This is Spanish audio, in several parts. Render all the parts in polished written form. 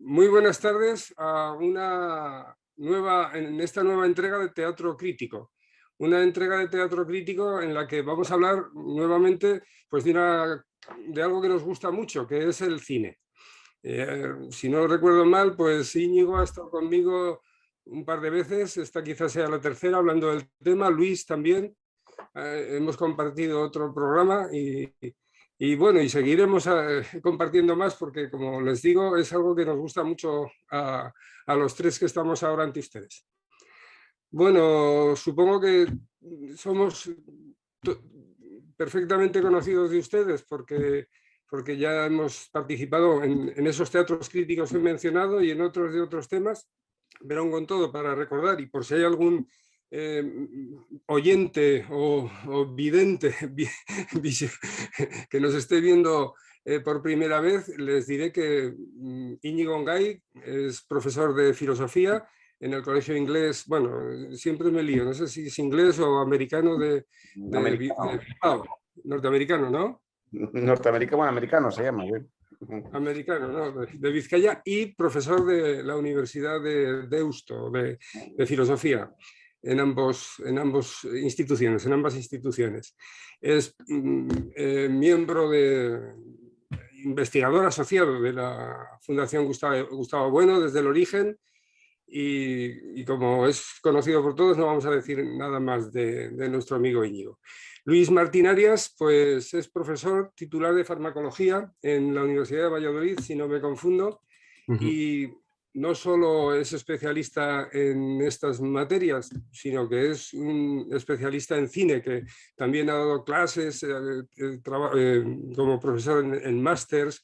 Muy buenas tardes en esta nueva entrega de Teatro Crítico. Una entrega de Teatro Crítico en la que vamos a hablar nuevamente pues, de algo que nos gusta mucho, que es el cine. Si no recuerdo mal, pues Íñigo ha estado conmigo un par de veces, esta quizás sea la tercera, hablando del tema. Luis también. Hemos compartido otro programa y bueno, y seguiremos compartiendo más porque, como les digo, es algo que nos gusta mucho a los tres que estamos ahora ante ustedes. Bueno, supongo que somos perfectamente conocidos de ustedes porque ya hemos participado en esos teatros críticos que he mencionado y en otros de otros temas, pero aún con todo, para recordar, y por si hay algún oyente o vidente que nos esté viendo por primera vez, les diré que Íñigo Ongay es profesor de filosofía en el colegio inglés. Bueno, siempre me lío, no sé si es inglés o americano de Bilbao. Norteamericano, ¿no? Norteamericano, bueno, americano se llama. Americano, ¿no? De Vizcaya, y profesor de la Universidad de Deusto, de filosofía, en ambas instituciones. Es miembro investigador asociado de la Fundación Gustavo Bueno desde el origen, y como es conocido por todos, no vamos a decir nada más de nuestro amigo Íñigo. Luis Martín Arias, pues es profesor titular de farmacología en la Universidad de Valladolid, si no me confundo, y no solo es especialista en estas materias, sino que es un especialista en cine, que también ha dado clases como profesor en másters,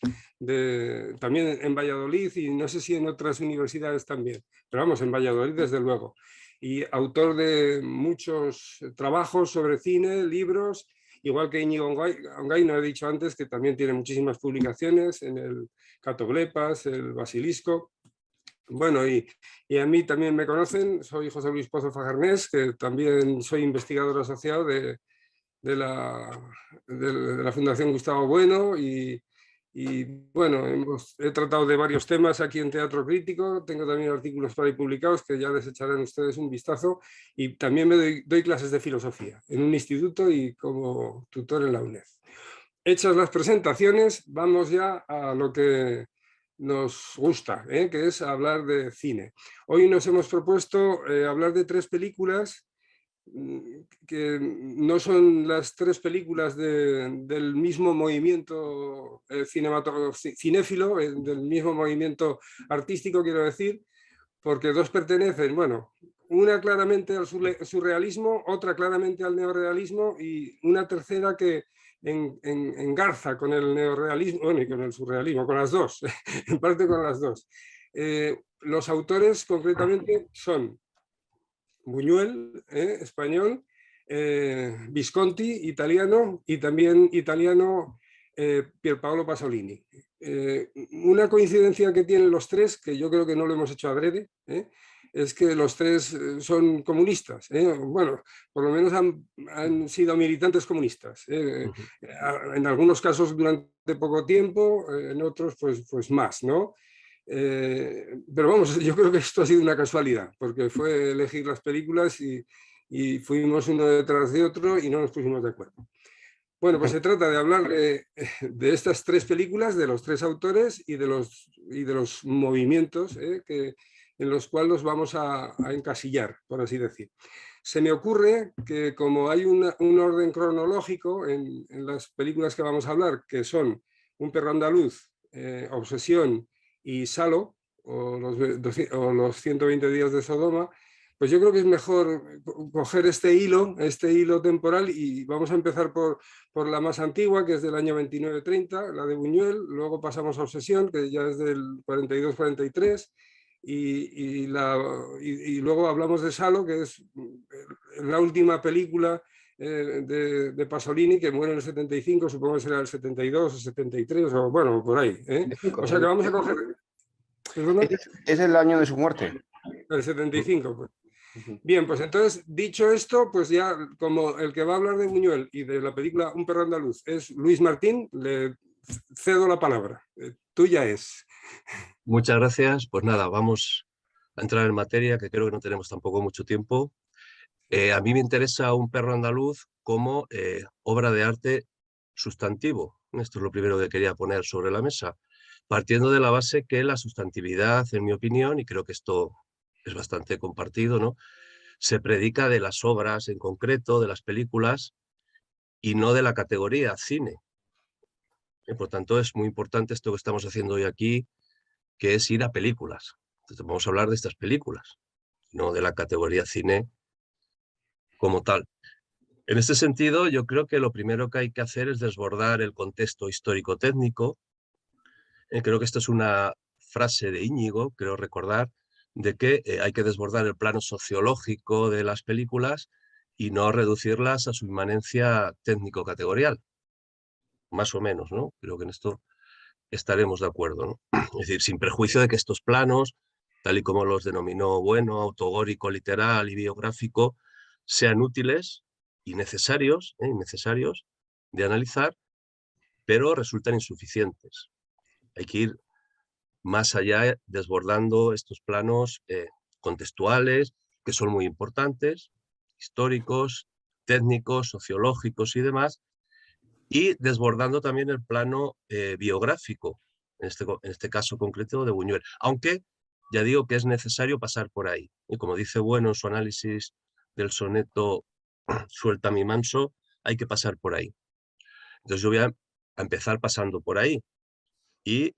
también en Valladolid y no sé si en otras universidades también, pero vamos, en Valladolid desde luego. Y autor de muchos trabajos sobre cine, libros, igual que Íñigo Ongay, no he dicho antes que también tiene muchísimas publicaciones en el Catoblepas, el Basilisco. Bueno, y a mí también me conocen, soy José Luis Pozo Fajarnés, que también soy investigador asociado de la Fundación Gustavo Bueno, y bueno, he tratado de varios temas aquí en Teatro Crítico, tengo también artículos por ahí publicados que ya les echarán ustedes un vistazo, y también doy clases de filosofía en un instituto y como tutor en la UNED. Hechas las presentaciones, vamos ya a lo que nos gusta, que es hablar de cine. Hoy nos hemos propuesto hablar de tres películas que no son las tres películas del mismo movimiento cinéfilo, del mismo movimiento artístico, quiero decir, porque dos pertenecen, bueno, una claramente al surrealismo, otra claramente al neorrealismo y una tercera que engarza con el neorrealismo, bueno, y con el surrealismo, con las dos, en parte con las dos. Los autores concretamente son Buñuel, español, Visconti, italiano, y también italiano Pierpaolo Pasolini. Una coincidencia que tienen los tres, que yo creo que no lo hemos hecho adrede, es que los tres son comunistas. Bueno, por lo menos han sido militantes comunistas. En algunos casos durante poco tiempo, en otros pues más, ¿no? Pero vamos, yo creo que esto ha sido una casualidad, porque fue elegir las películas y fuimos uno detrás de otro y no nos pusimos de acuerdo. Bueno, pues se trata de hablar de estas tres películas, de los tres autores y de los movimientos en los cuales los vamos a encasillar, por así decir. Se me ocurre que como hay un orden cronológico en las películas que vamos a hablar, que son Un perro andaluz, Obsesión y Salo, o los 120 días de Sodoma, pues yo creo que es mejor coger este hilo temporal, y vamos a empezar por la más antigua, que es del año 29-30, la de Buñuel, luego pasamos a Obsesión, que ya es del 42-43, y luego hablamos de Salo, que es la última película de Pasolini, que muere en el 75, supongo que será el 72 o 73, o bueno, por ahí. O sea que vamos a coger... ¿Es el año de su muerte? El 75, pues. Bien, pues entonces, dicho esto, pues ya como el que va a hablar de Buñuel y de la película Un perro andaluz es Luis Martín, le cedo la palabra. Tuya es. Muchas gracias. Pues nada, vamos a entrar en materia, que creo que no tenemos tampoco mucho tiempo. A mí me interesa Un perro andaluz como obra de arte sustantivo. Esto es lo primero que quería poner sobre la mesa, partiendo de la base que la sustantividad, en mi opinión, y creo que esto es bastante compartido, ¿no?, se predica de las obras en concreto, de las películas, y no de la categoría cine. Por tanto, es muy importante esto que estamos haciendo hoy aquí, que es ir a películas. Entonces, vamos a hablar de estas películas, no de la categoría cine como tal. En este sentido, yo creo que lo primero que hay que hacer es desbordar el contexto histórico-técnico. Creo que esto es una frase de Íñigo, creo recordar, de que hay que desbordar el plano sociológico de las películas y no reducirlas a su inmanencia técnico-categorial. Más o menos, ¿no? Creo que en esto estaremos de acuerdo, ¿no? Es decir, sin perjuicio de que estos planos, tal y como los denominó Bueno, autogórico, literal y biográfico, sean útiles y necesarios de analizar, pero resultan insuficientes. Hay que ir más allá, desbordando estos planos contextuales, que son muy importantes, históricos, técnicos, sociológicos y demás, y desbordando también el plano biográfico, en este caso concreto de Buñuel. Aunque ya digo que es necesario pasar por ahí. Y como dice Bueno en su análisis del soneto Suelta mi manso, hay que pasar por ahí. Entonces yo voy a empezar pasando por ahí. Y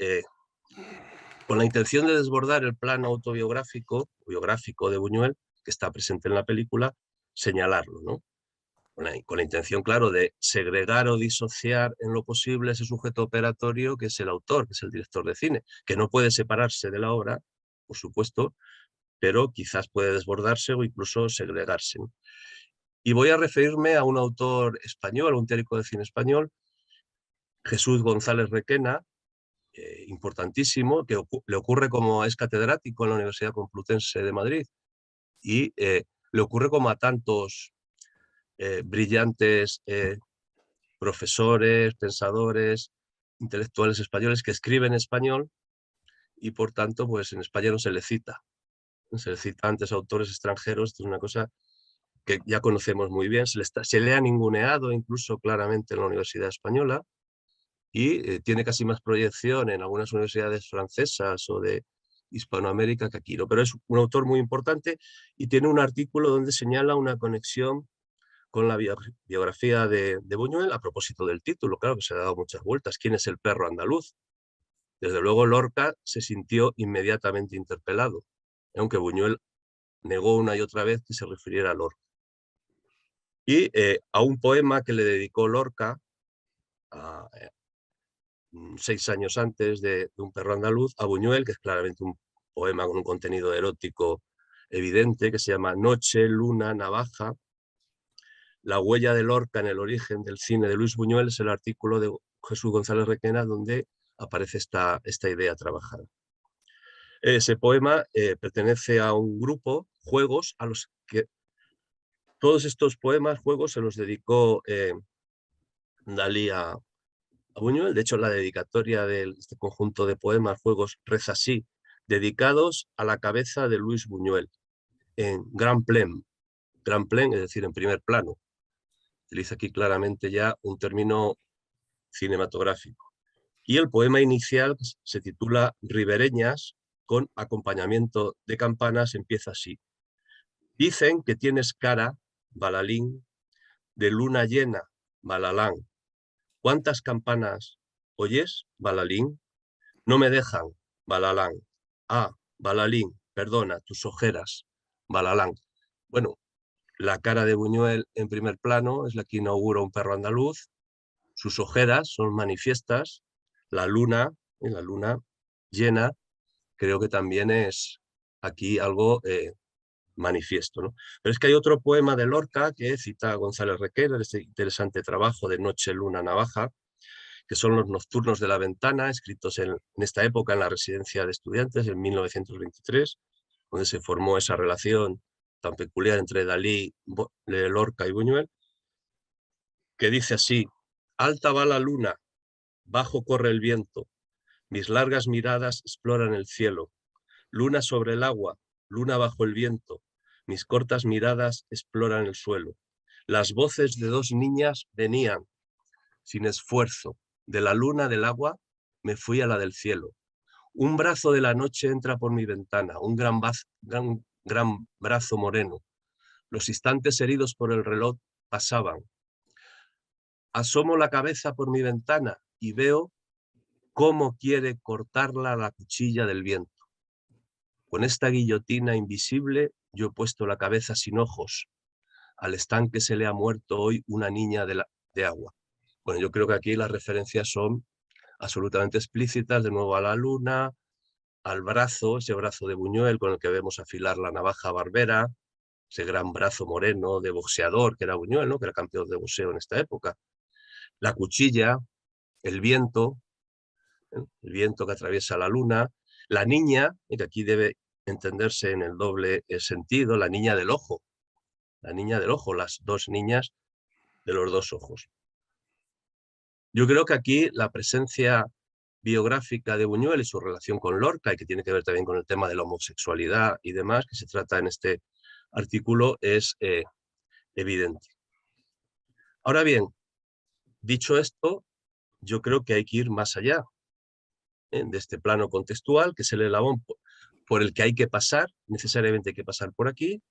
con la intención de desbordar el plano autobiográfico, biográfico de Buñuel, que está presente en la película, señalarlo, ¿no? Con la intención, claro, de segregar o disociar en lo posible ese sujeto operatorio que es el autor, que es el director de cine, que no puede separarse de la obra, por supuesto, pero quizás puede desbordarse o incluso segregarse, ¿no? Y voy a referirme a un autor español, un teórico de cine español, Jesús González Requena, importantísimo, que le ocurre como es catedrático en la Universidad Complutense de Madrid y le ocurre como a tantos brillantes profesores, pensadores, intelectuales españoles que escriben español y por tanto pues en España no se le cita. Se le cita antes a autores extranjeros, esto es una cosa que ya conocemos muy bien, se le ha ninguneado incluso claramente en la Universidad Española y tiene casi más proyección en algunas universidades francesas o de Hispanoamérica que aquí, ¿no? Pero es un autor muy importante y tiene un artículo donde señala una conexión con la biografía de Buñuel a propósito del título, claro que se ha dado muchas vueltas. ¿Quién es el perro andaluz? Desde luego Lorca se sintió inmediatamente interpelado, aunque Buñuel negó una y otra vez que se refiriera a Lorca. Y a un poema que le dedicó Lorca 6 años antes de Un perro andaluz, a Buñuel, que es claramente un poema con un contenido erótico evidente, que se llama Noche, Luna, Navaja. La huella de Lorca en el origen del cine de Luis Buñuel es el artículo de Jesús González Requena donde aparece esta idea trabajada. Ese poema pertenece a un grupo, Juegos, a los que todos estos poemas, Juegos, se los dedicó Dalí a Buñuel. De hecho, la dedicatoria de este conjunto de poemas, Juegos, reza así: dedicados a la cabeza de Luis Buñuel, en grand plein, es decir, en primer plano. Utiliza aquí claramente ya un término cinematográfico. Y el poema inicial se titula Ribereñas, con acompañamiento de campanas, empieza así. Dicen que tienes cara, balalín, de luna llena, balalán. ¿Cuántas campanas oyes, balalín? No me dejan, balalán. Ah, balalín, perdona, tus ojeras, balalán. Bueno, la cara de Buñuel en primer plano es la que inaugura Un perro andaluz. Sus ojeras son manifiestas. La luna llena, creo que también es aquí algo manifiesto, ¿no? Pero es que hay otro poema de Lorca que cita González Requena, este interesante trabajo de Noche, Luna, Navaja, que son los nocturnos de la ventana, escritos en esta época en la residencia de estudiantes, en 1923, donde se formó esa relación tan peculiar entre Dalí, Lorca y Buñuel, que dice así: alta va la luna, bajo corre el viento, Mis largas miradas exploran el cielo. Luna sobre el agua, luna bajo el viento. Mis cortas miradas exploran el suelo. Las voces de dos niñas venían, sin esfuerzo. De la luna del agua me fui a la del cielo. Un brazo de la noche entra por mi ventana, un gran brazo moreno. Los instantes heridos por el reloj pasaban. Asomo la cabeza por mi ventana y veo cómo quiere cortarla la cuchilla del viento. Con esta guillotina invisible yo he puesto la cabeza sin ojos. Al estanque se le ha muerto hoy una niña de agua. Bueno, yo creo que aquí las referencias son absolutamente explícitas, de nuevo a la luna, al brazo, ese brazo de Buñuel con el que vemos afilar la navaja barbera, ese gran brazo moreno de boxeador que era Buñuel, ¿no? Que era campeón de boxeo en esta época. La cuchilla, el viento que atraviesa la luna, la niña, que aquí debe entenderse en el doble sentido, la niña del ojo, las dos niñas de los dos ojos. Yo creo que aquí la presencia biográfica de Buñuel y su relación con Lorca, y que tiene que ver también con el tema de la homosexualidad y demás, que se trata en este artículo, es evidente. Ahora bien, dicho esto, yo creo que hay que ir más allá de este plano contextual, que es el eslabón por el que hay que pasar, necesariamente hay que pasar por aquí,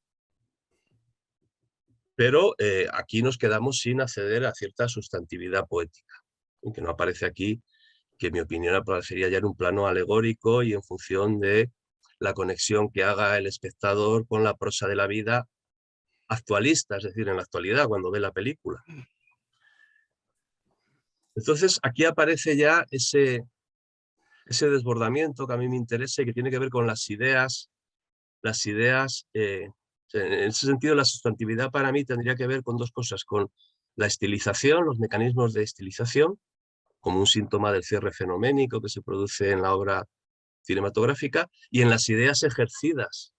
pero aquí nos quedamos sin acceder a cierta sustantividad poética, que no aparece aquí, que en mi opinión aparecería ya en un plano alegórico y en función de la conexión que haga el espectador con la prosa de la vida actualista, es decir, en la actualidad, cuando ve la película. Entonces, aquí aparece ya ese desbordamiento que a mí me interesa y que tiene que ver con las ideas, en ese sentido la sustantividad para mí tendría que ver con dos cosas, con la estilización, los mecanismos de estilización, como un síntoma del cierre fenoménico que se produce en la obra cinematográfica, y en las ideas ejercidas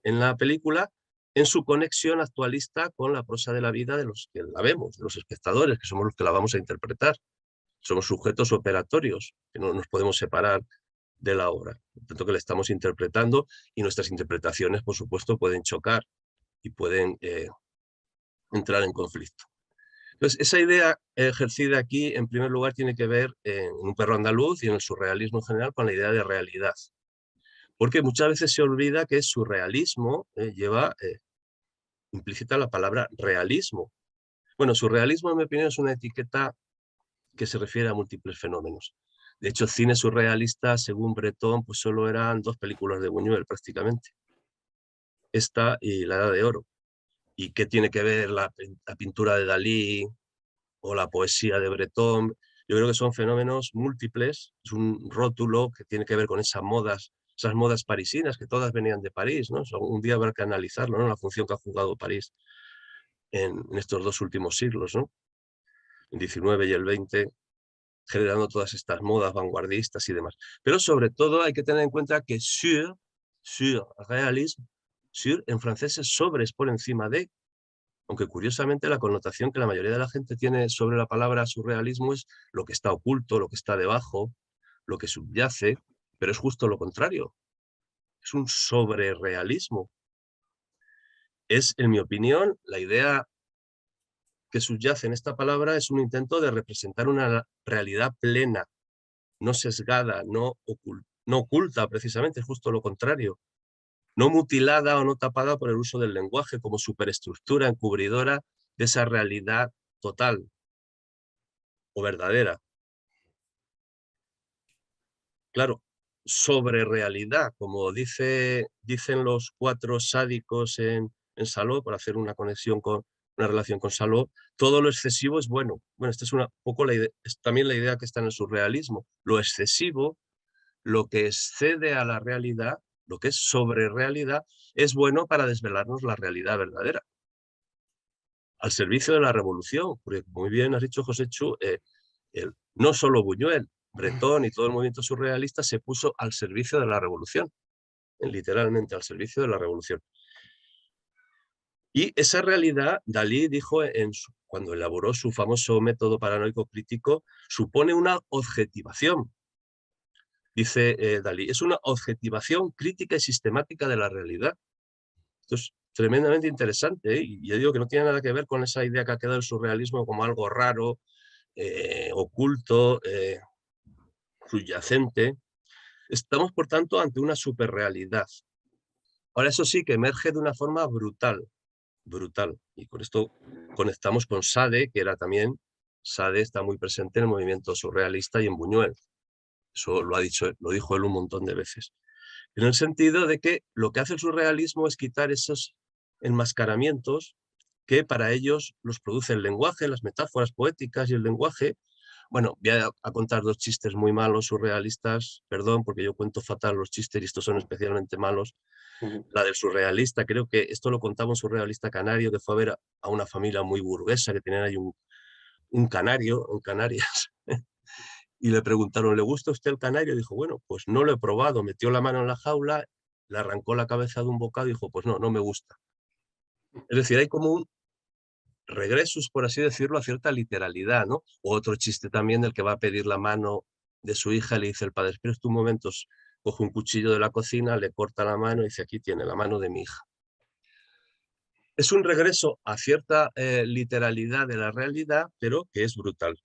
en la película, en su conexión actualista con la prosa de la vida de los que la vemos, de los espectadores, que somos los que la vamos a interpretar. Somos sujetos operatorios, que no nos podemos separar de la obra, tanto que la estamos interpretando, y nuestras interpretaciones, por supuesto, pueden chocar y pueden entrar en conflicto. Entonces, esa idea ejercida aquí, en primer lugar, tiene que ver en Un perro andaluz y en el surrealismo en general con la idea de realidad. Porque muchas veces se olvida que surrealismo lleva implícita la palabra realismo. Bueno, surrealismo, en mi opinión, es una etiqueta que se refiere a múltiples fenómenos. De hecho, cine surrealista, según Breton, pues solo eran dos películas de Buñuel prácticamente. Esta y La Edad de Oro. ¿Y qué tiene que ver la pintura de Dalí o la poesía de Breton? Yo creo que son fenómenos múltiples, es un rótulo que tiene que ver con esas modas parisinas, que todas venían de París, ¿no? Un día habrá que analizarlo, ¿no? La función que ha jugado París en estos dos últimos siglos, ¿no? El 19 y el 20, generando todas estas modas vanguardistas y demás. Pero sobre todo hay que tener en cuenta que surrealisme, sur en francés es sobre, es por encima de, aunque curiosamente la connotación que la mayoría de la gente tiene sobre la palabra surrealismo es lo que está oculto, lo que está debajo, lo que subyace, pero es justo lo contrario. Es un sobrerealismo. Es, en mi opinión, la idea que subyace en esta palabra es un intento de representar una realidad plena, no sesgada, no oculta precisamente, es justo lo contrario. No mutilada o no tapada por el uso del lenguaje como superestructura encubridora de esa realidad total o verdadera. Claro, sobre realidad, como dicen los cuatro sádicos en Saló, por hacer una conexión con una relación con Saló, todo lo excesivo es bueno. Bueno, esta es es también la idea que está en el surrealismo. Lo excesivo, lo que excede a la realidad, lo que es sobre realidad, es bueno para desvelarnos la realidad verdadera. Al servicio de la revolución, porque muy bien has dicho, Joséchu, no solo Buñuel, Breton y todo el movimiento surrealista se puso al servicio de la revolución, literalmente al servicio de la revolución. Y esa realidad, Dalí dijo cuando elaboró su famoso método paranoico crítico, supone una objetivación. Dice Dalí, es una objetivación crítica y sistemática de la realidad. Esto es tremendamente interesante, ¿eh? Y yo digo que no tiene nada que ver con esa idea que ha quedado el surrealismo como algo raro, oculto, subyacente. Estamos, por tanto, ante una superrealidad. Ahora, eso sí, que emerge de una forma brutal, brutal. Y con esto conectamos con Sade, que era también, Sade está muy presente en el movimiento surrealista y en Buñuel. Eso lo dijo él un montón de veces. En el sentido de que lo que hace el surrealismo es quitar esos enmascaramientos que para ellos los produce el lenguaje, las metáforas poéticas y el lenguaje. Bueno, voy a contar dos chistes muy malos, surrealistas, perdón, porque yo cuento fatal los chistes y estos son especialmente malos. La del surrealista, creo que esto lo contaba un surrealista canario que fue a ver a una familia muy burguesa que tenían ahí un canario en Canarias. Y le preguntaron, ¿le gusta a usted el canario? Y dijo, bueno, pues no lo he probado. Metió la mano en la jaula, le arrancó la cabeza de un bocado y dijo, pues no, no me gusta. Es decir, hay como un regresos, por así decirlo, a cierta literalidad, ¿no? O otro chiste también del que va a pedir la mano de su hija, le dice el padre, espera un momento, coge un cuchillo de la cocina, le corta la mano y dice, aquí tiene la mano de mi hija. Es un regreso a cierta literalidad de la realidad, pero que es brutal.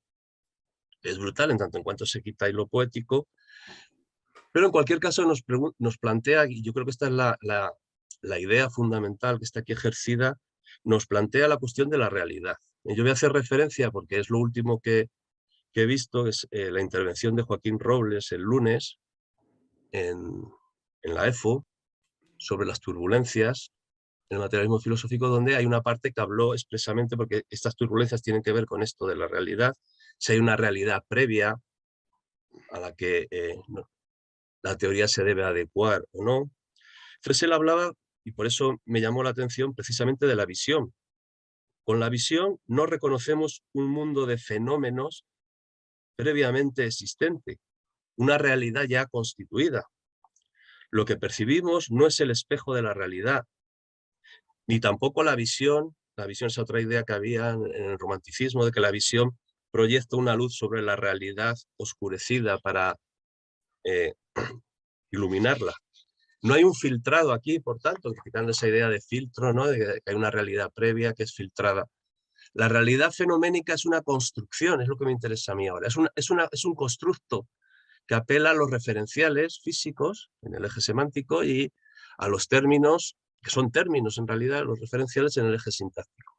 Es brutal en tanto en cuanto se quita ahí lo poético, pero en cualquier caso nos plantea, y yo creo que esta es la idea fundamental que está aquí ejercida, nos plantea la cuestión de la realidad. Yo voy a hacer referencia, porque es lo último que he visto, es la intervención de Joaquín Robles el lunes en la EFO sobre las turbulencias, el materialismo filosófico, donde hay una parte que habló expresamente, porque estas turbulencias tienen que ver con esto de la realidad, si hay una realidad previa a la que la teoría se debe adecuar o no. Entonces él hablaba, y por eso me llamó la atención, precisamente de la visión. Con la visión no reconocemos un mundo de fenómenos previamente existente, una realidad ya constituida. Lo que percibimos no es el espejo de la realidad, ni tampoco la visión es otra idea que había en el romanticismo, de que la visión proyecta una luz sobre la realidad oscurecida para iluminarla. No hay un filtrado aquí, por tanto, quitando esa idea de filtro, ¿no? De que hay una realidad previa que es filtrada. La realidad fenoménica es una construcción, es lo que me interesa a mí ahora. Es un constructo que apela a los referenciales físicos en el eje semántico y a los términos, que son términos en realidad, los referenciales en el eje sintáctico,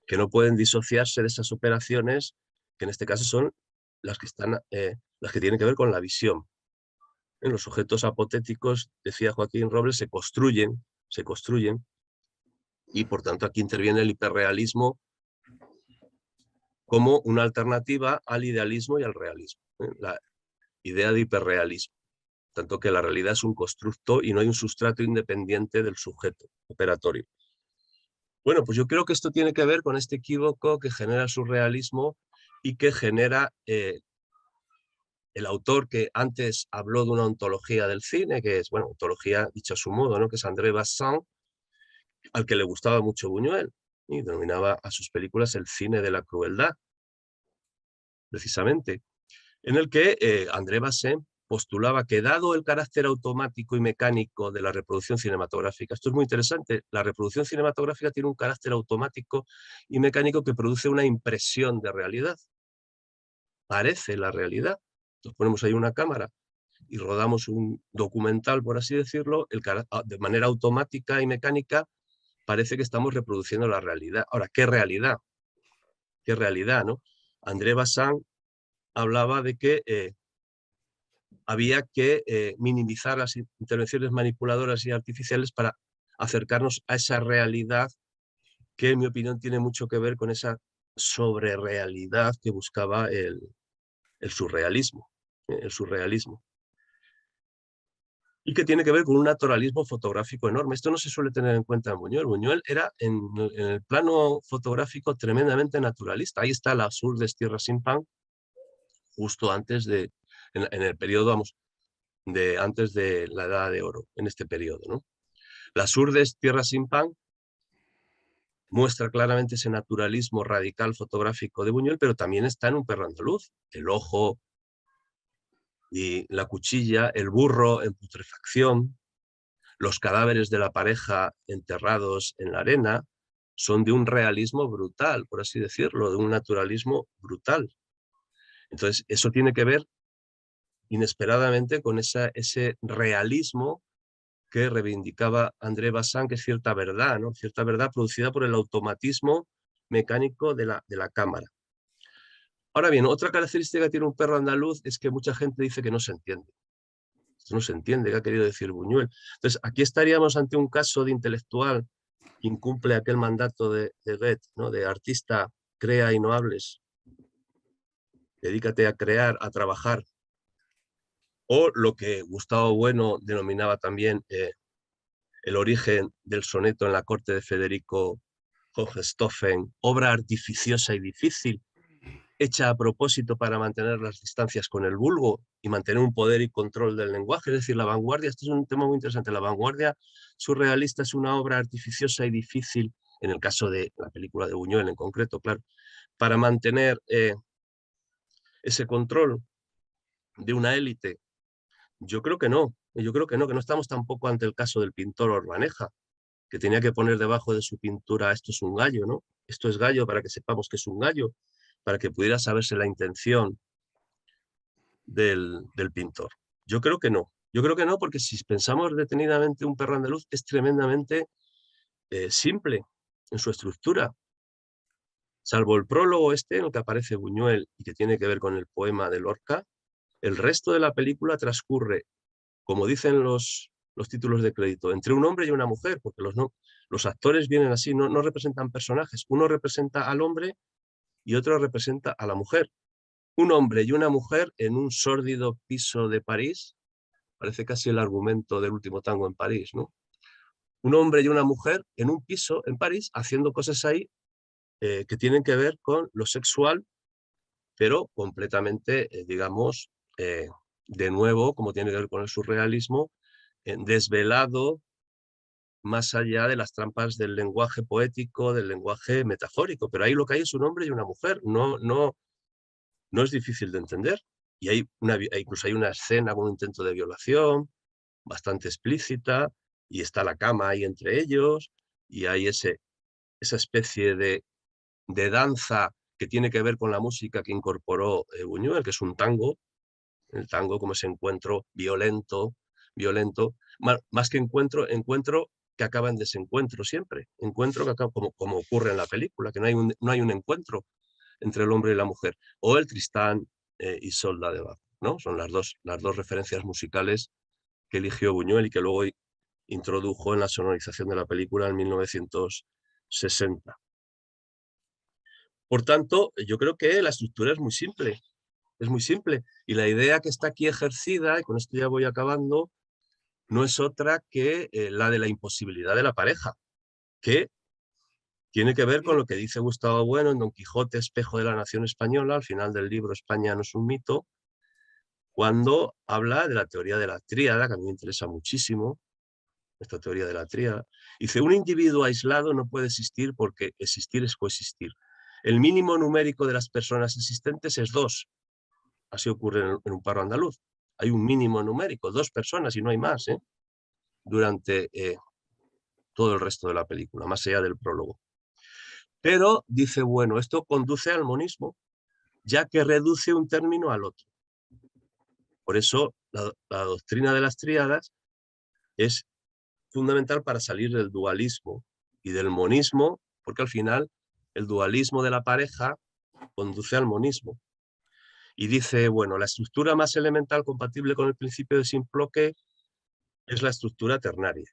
que no pueden disociarse de esas operaciones, que en este caso son las que tienen que ver con la visión. En los objetos apotéticos, decía Joaquín Robles, se construyen, y por tanto aquí interviene el hiperrealismo como una alternativa al idealismo y al realismo. La idea de hiperrealismo. Tanto que la realidad es un constructo y no hay un sustrato independiente del sujeto operatorio. Bueno, pues yo creo que esto tiene que ver con este equívoco que genera el surrealismo y que genera el autor que antes habló de una ontología del cine, que es, bueno, ontología dicha a su modo, ¿no? Que es André Bazin, al que le gustaba mucho Buñuel y denominaba a sus películas el cine de la crueldad, precisamente, en el que André Bazin postulaba que dado el carácter automático y mecánico de la reproducción cinematográfica, esto es muy interesante, la reproducción cinematográfica tiene un carácter automático y mecánico que produce una impresión de realidad. Parece la realidad. Nos ponemos ahí una cámara y rodamos un documental, por así decirlo, de manera automática y mecánica, parece que estamos reproduciendo la realidad. Ahora, ¿qué realidad? ¿Qué realidad, no? André Bazin hablaba de que había que minimizar las intervenciones manipuladoras y artificiales para acercarnos a esa realidad que, en mi opinión, tiene mucho que ver con esa sobrerealidad que buscaba el surrealismo. Y que tiene que ver con un naturalismo fotográfico enorme. Esto no se suele tener en cuenta en Buñuel. Buñuel era, en el plano fotográfico, tremendamente naturalista. Ahí está la Azul Tierra sin Pan, justo antes en el periodo, vamos, antes de la Edad de Oro, en este periodo, ¿no? Las Urdes, Tierra sin Pan, muestra claramente ese naturalismo radical fotográfico de Buñuel, pero también está en Un perro andaluz. El ojo y la cuchilla, el burro en putrefacción, los cadáveres de la pareja enterrados en la arena, son de un realismo brutal, por así decirlo, de un naturalismo brutal. Entonces, eso tiene que ver inesperadamente con ese realismo que reivindicaba André Bazin, que es cierta verdad, ¿no? Cierta verdad producida por el automatismo mecánico de la cámara. Ahora bien, otra característica que tiene un perro andaluz es que mucha gente dice que no se entiende. Esto no se entiende, ¿qué ha querido decir Buñuel? Entonces, aquí estaríamos ante un caso de intelectual que incumple aquel mandato de Goethe, ¿no? De artista, crea y no hables. Dedícate a crear, a trabajar. O lo que Gustavo Bueno denominaba también el origen del soneto en la corte de Federico Hohenstaufen, obra artificiosa y difícil, hecha a propósito para mantener las distancias con el vulgo y mantener un poder y control del lenguaje. Es decir, la vanguardia, esto es un tema muy interesante, la vanguardia surrealista es una obra artificiosa y difícil, en el caso de la película de Buñuel en concreto, claro, para mantener ese control de una élite. Yo creo que no, que no estamos tampoco ante el caso del pintor Orbaneja, que tenía que poner debajo de su pintura esto es un gallo, ¿no? Esto es gallo para que sepamos que es un gallo, para que pudiera saberse la intención del pintor. Yo creo que no. Yo creo que no, porque si pensamos detenidamente un perro andaluz es tremendamente simple en su estructura. Salvo el prólogo este en el que aparece Buñuel y que tiene que ver con el poema de Lorca, el resto de la película transcurre, como dicen los títulos de crédito, entre un hombre y una mujer, porque los actores vienen así, no representan personajes. Uno representa al hombre y otro representa a la mujer. Un hombre y una mujer en un sórdido piso de París, parece casi el argumento del Último tango en París, ¿no? Un hombre y una mujer en un piso en París haciendo cosas ahí que tienen que ver con lo sexual, pero completamente, digamos, de nuevo, como tiene que ver con el surrealismo, desvelado más allá de las trampas del lenguaje poético, del lenguaje metafórico. Pero ahí lo que hay es un hombre y una mujer. No es difícil de entender. Y incluso hay una escena con un intento de violación bastante explícita, y está la cama ahí entre ellos, y hay esa especie de danza que tiene que ver con la música que incorporó Buñuel, que es un tango, el tango como ese encuentro violento, más que encuentro que acaba en desencuentro siempre, encuentro que acaba como ocurre en la película, que no hay un encuentro entre el hombre y la mujer, o el Tristán y Isolda de Bach, ¿no? Son las dos referencias musicales que eligió Buñuel y que luego introdujo en la sonorización de la película en 1960. Por tanto, yo creo que la estructura es muy simple, y la idea que está aquí ejercida, y con esto ya voy acabando, no es otra que la de la imposibilidad de la pareja, que tiene que ver con lo que dice Gustavo Bueno en Don Quijote, espejo de la nación española, al final del libro España no es un mito, cuando habla de la teoría de la tríada, que a mí me interesa muchísimo, esta teoría de la tríada. Dice, un individuo aislado no puede existir porque existir es coexistir. El mínimo numérico de las personas existentes es 2. Así ocurre en un perro andaluz. Hay un mínimo numérico, 2 personas y no hay más, durante todo el resto de la película, más allá del prólogo. Pero, dice, bueno, esto conduce al monismo, ya que reduce un término al otro. Por eso, la doctrina de las tríadas es fundamental para salir del dualismo y del monismo, porque al final el dualismo de la pareja conduce al monismo. Y dice, bueno, la estructura más elemental compatible con el principio de Simploque es la estructura ternaria.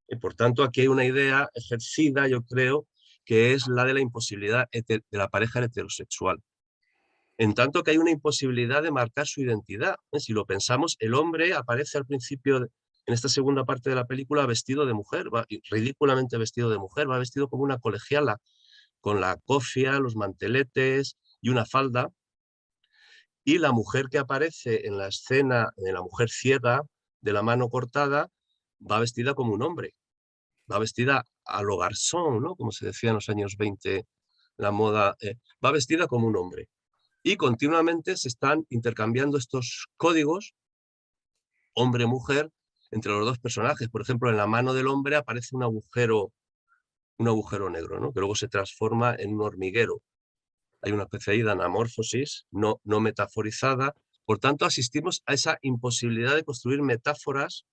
Y por tanto, aquí hay una idea ejercida, yo creo, que es la de la imposibilidad de la pareja heterosexual. En tanto que hay una imposibilidad de marcar su identidad. Si lo pensamos, el hombre aparece al principio, en esta segunda parte de la película, vestido de mujer, ridículamente vestido de mujer, va vestido como una colegiala, con la cofia, los manteletes y una falda. Y la mujer que aparece en la escena de la mujer ciega, de la mano cortada, va vestida como un hombre. Va vestida a lo garzón, ¿no? Como se decía en los años 20, la moda, va vestida como un hombre. y continuamente se están intercambiando estos códigos, hombre-mujer, entre los dos personajes. Por ejemplo, en la mano del hombre aparece un agujero negro, ¿no? Que luego se transforma en un hormiguero. Hay una especie ahí de anamorfosis no metaforizada. Por tanto, asistimos a esa imposibilidad de construir metáforas,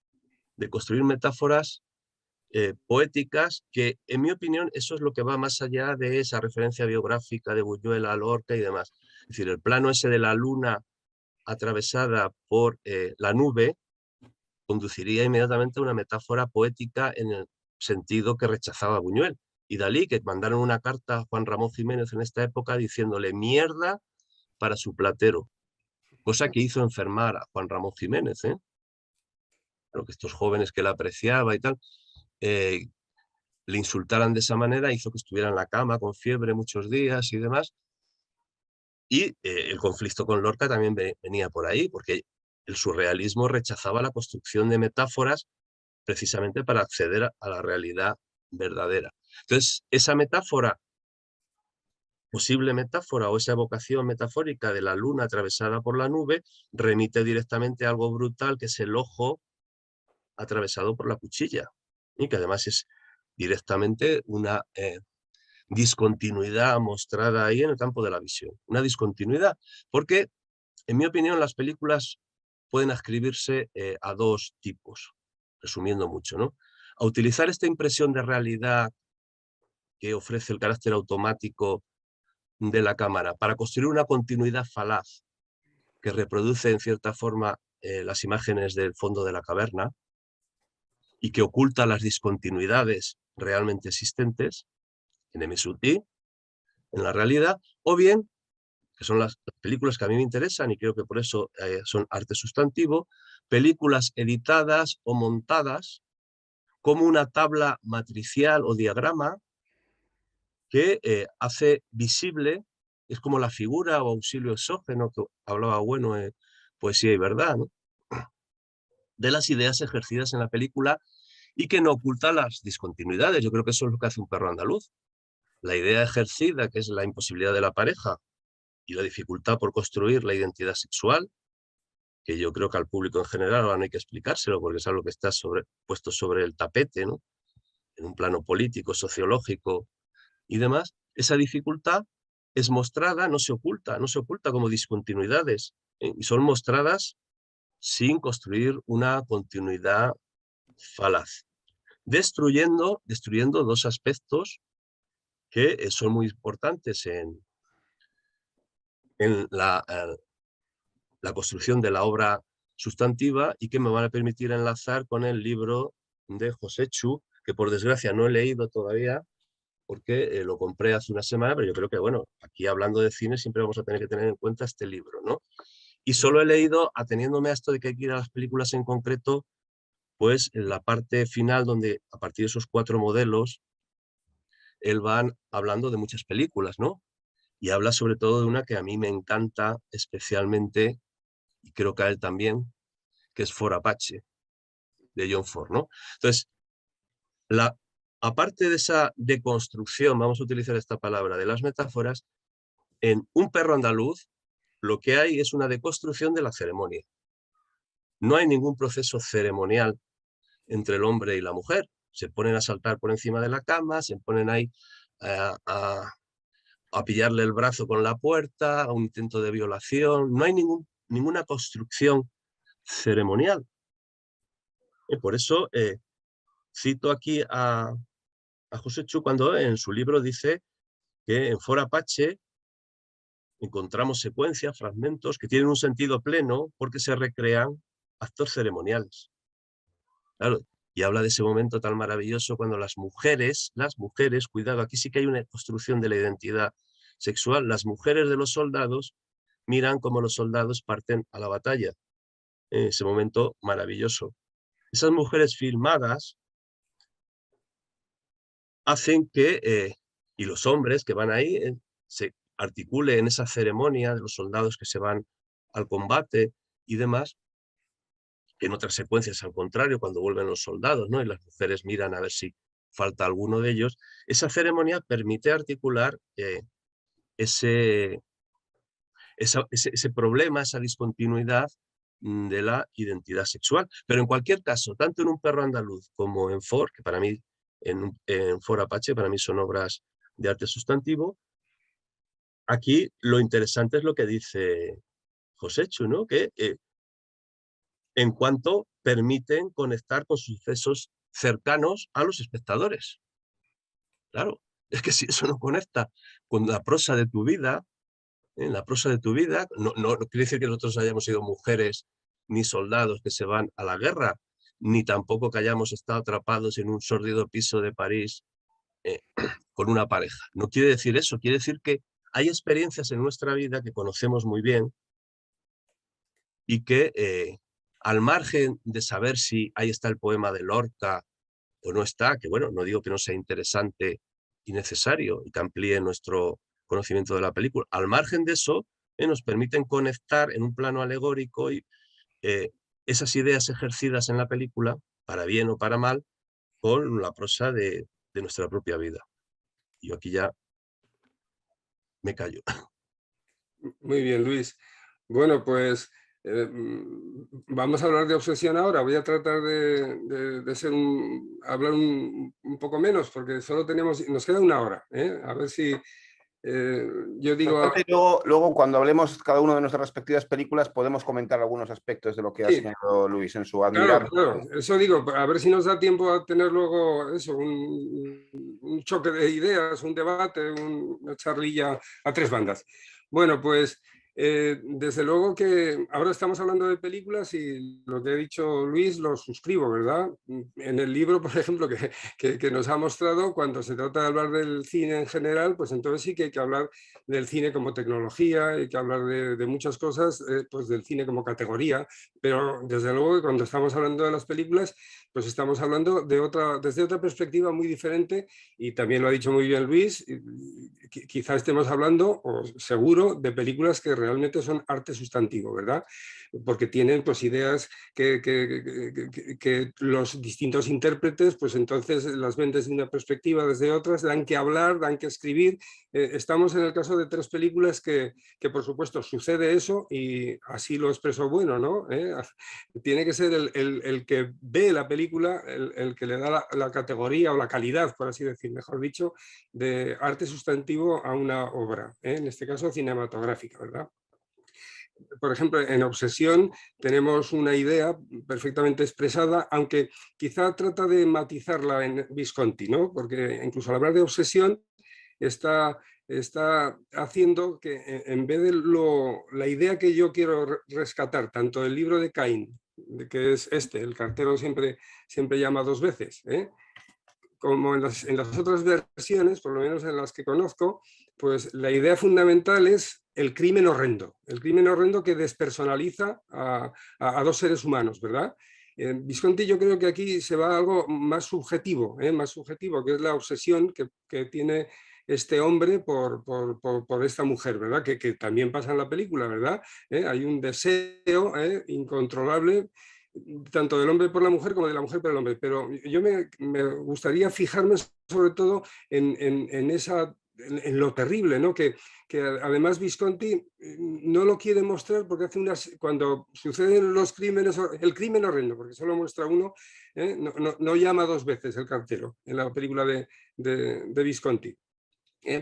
poéticas, que en mi opinión eso es lo que va más allá de esa referencia biográfica de Buñuel a Lorca y demás. Es decir, el plano ese de la luna atravesada por la nube conduciría inmediatamente a una metáfora poética en el sentido que rechazaba Buñuel. Y Dalí, que mandaron una carta a Juan Ramón Jiménez en esta época diciéndole mierda para su platero, cosa que hizo enfermar a Juan Ramón Jiménez, ¿eh? Pero que estos jóvenes que la apreciaba y tal, le insultaran de esa manera, hizo que estuviera en la cama con fiebre muchos días y demás. Y el conflicto con Lorca también venía por ahí, porque el surrealismo rechazaba la construcción de metáforas precisamente para acceder a la realidad verdadera. Entonces, esa metáfora, posible metáfora o esa evocación metafórica de la luna atravesada por la nube, remite directamente a algo brutal, que es el ojo atravesado por la cuchilla, y que además es directamente una discontinuidad mostrada ahí en el campo de la visión. Una discontinuidad, porque, en mi opinión, las películas pueden ascribirse a dos tipos, resumiendo mucho, ¿no? A utilizar esta impresión de realidad que ofrece el carácter automático de la cámara para construir una continuidad falaz que reproduce en cierta forma las imágenes del fondo de la caverna y que oculta las discontinuidades realmente existentes en Emisuti, en la realidad, o bien, que son las películas que a mí me interesan y creo que por eso son arte sustantivo, películas editadas o montadas como una tabla matricial o diagrama que hace visible, es como la figura o auxilio exógeno que hablaba Bueno en Poesía y Verdad, ¿no? De las ideas ejercidas en la película y que no oculta las discontinuidades. Yo creo que eso es lo que hace Un perro andaluz. La idea ejercida, que es la imposibilidad de la pareja y la dificultad por construir la identidad sexual, que yo creo que al público en general ahora no hay que explicárselo porque es algo que está puesto sobre el tapete, ¿no? En un plano político, sociológico y demás, esa dificultad es mostrada, no se oculta como discontinuidades, y son mostradas sin construir una continuidad falaz, destruyendo dos aspectos que son muy importantes en la construcción de la obra sustantiva y que me van a permitir enlazar con el libro de José Chu, que por desgracia no he leído todavía, porque lo compré hace una semana, pero yo creo que, bueno, aquí hablando de cine siempre vamos a tener que tener en cuenta este libro, ¿no? Y solo he leído, ateniéndome a esto de que hay que ir a las películas en concreto, pues en la parte final donde a partir de esos 4 modelos, él van hablando de muchas películas, ¿no? Y habla sobre todo de una que a mí me encanta especialmente, y creo que a él también, que es Fort Apache, de John Ford, ¿no? Entonces, aparte de esa deconstrucción, vamos a utilizar esta palabra, de las metáforas, en Un perro andaluz lo que hay es una deconstrucción de la ceremonia. No hay ningún proceso ceremonial entre el hombre y la mujer. Se ponen a saltar por encima de la cama, se ponen ahí a pillarle el brazo con la puerta, a un intento de violación. No hay ninguna construcción ceremonial. Y por eso cito aquí a José Chu cuando en su libro dice que en Fort Apache encontramos secuencias, fragmentos que tienen un sentido pleno porque se recrean actos ceremoniales. Claro, y habla de ese momento tan maravilloso cuando las mujeres, cuidado, aquí sí que hay una construcción de la identidad sexual, las mujeres de los soldados miran cómo los soldados parten a la batalla. En ese momento maravilloso. Esas mujeres filmadas hacen que, y los hombres que van ahí, se articule en esa ceremonia de los soldados que se van al combate y demás, que en otras secuencias al contrario, cuando vuelven los soldados, ¿no? Y las mujeres miran a ver si falta alguno de ellos, esa ceremonia permite articular ese ese problema, esa discontinuidad de la identidad sexual. Pero en cualquier caso, tanto en Un perro andaluz como en For, que para mí, en For Apache, para mí son obras de arte sustantivo, aquí lo interesante es lo que dice Joséchu, ¿no? Que en cuanto permiten conectar con sucesos cercanos a los espectadores. Claro, es que si eso no conecta con la prosa de tu vida, en la prosa de tu vida, no quiere decir que nosotros hayamos sido mujeres ni soldados que se van a la guerra, ni tampoco que hayamos estado atrapados en un sórdido piso de París con una pareja. No quiere decir eso, quiere decir que hay experiencias en nuestra vida que conocemos muy bien y que al margen de saber si ahí está el poema de Lorca o no está, que bueno, no digo que no sea interesante y necesario y que amplíe nuestro conocimiento de la película, al margen de eso, nos permiten conectar en un plano alegórico y esas ideas ejercidas en la película, para bien o para mal, con la prosa de nuestra propia vida. Yo aquí ya me callo. Muy bien, Luis. Bueno, pues vamos a hablar de obsesión ahora. Voy a tratar de hablar un poco menos, porque solo nos queda una hora. A ver si yo digo... Luego, cuando hablemos cada uno de nuestras respectivas películas, podemos comentar algunos aspectos de lo que ha señalado Luis en su admirable... Claro, eso digo, a ver si nos da tiempo a tener luego eso, un choque de ideas, un debate, una charlilla a tres bandas. Bueno, pues desde luego que ahora estamos hablando de películas y lo que ha dicho Luis lo suscribo, ¿verdad? En el libro, por ejemplo, que nos ha mostrado, cuando se trata de hablar del cine en general, pues entonces sí que hay que hablar del cine como tecnología, hay que hablar de muchas cosas, pues del cine como categoría, pero desde luego que cuando estamos hablando de las películas, pues estamos hablando desde otra perspectiva muy diferente, y también lo ha dicho muy bien Luis, quizá estemos hablando, o seguro, de películas que realmente son arte sustantivo, ¿verdad? Porque tienen pues ideas que los distintos intérpretes pues entonces las ven desde una perspectiva, desde otras, dan que hablar, dan que escribir. Estamos en el caso de tres películas que por supuesto sucede eso, y así lo expresó Bueno, ¿no? Tiene que ser el que ve la película, el que le da la categoría o la calidad, por así decir, mejor dicho, de arte sustantivo a una obra, en este caso cinematográfica, ¿verdad? Por ejemplo, en Obsesión tenemos una idea perfectamente expresada, aunque quizá trata de matizarla en Visconti, ¿no? Porque incluso al hablar de obsesión está haciendo que en vez de la idea que yo quiero rescatar, tanto del libro de Caín, que es el cartero siempre llama dos veces, como en las otras versiones, por lo menos en las que conozco, pues la idea fundamental es el crimen horrendo que despersonaliza a dos seres humanos, ¿verdad? Visconti yo creo que aquí se va a algo más subjetivo, que es la obsesión que tiene este hombre por esta mujer, ¿verdad? Que también pasa en la película, ¿verdad? Hay un deseo incontrolable tanto del hombre por la mujer como de la mujer por el hombre, pero yo me gustaría fijarme sobre todo en lo terrible, ¿no? Que además Visconti no lo quiere mostrar porque cuando suceden los crímenes, el crimen horrendo, porque solo muestra uno, no llama dos veces el cartero en la película de Visconti.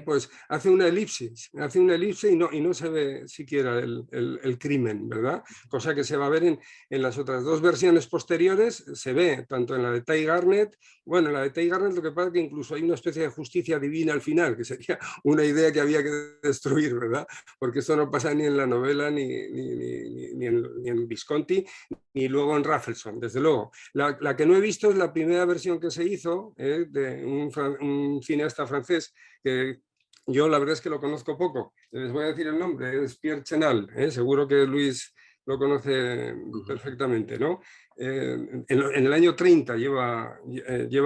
Pues hace una elipsis y no se ve siquiera el crimen, ¿verdad? Cosa que se va a ver en las otras dos versiones posteriores, se ve tanto en la de Ty Garnett, bueno, en la de Ty Garnett lo que pasa es que incluso hay una especie de justicia divina al final, que sería una idea que había que destruir, ¿verdad? Porque esto no pasa ni en la novela, ni en Visconti, ni luego en Rafelson, desde luego. La que no he visto es la primera versión que se hizo de un cineasta francés que yo la verdad es que lo conozco poco. Les voy a decir el nombre, es Pierre Chenal, seguro que Luis lo conoce perfectamente, ¿no? En el año 30 lleva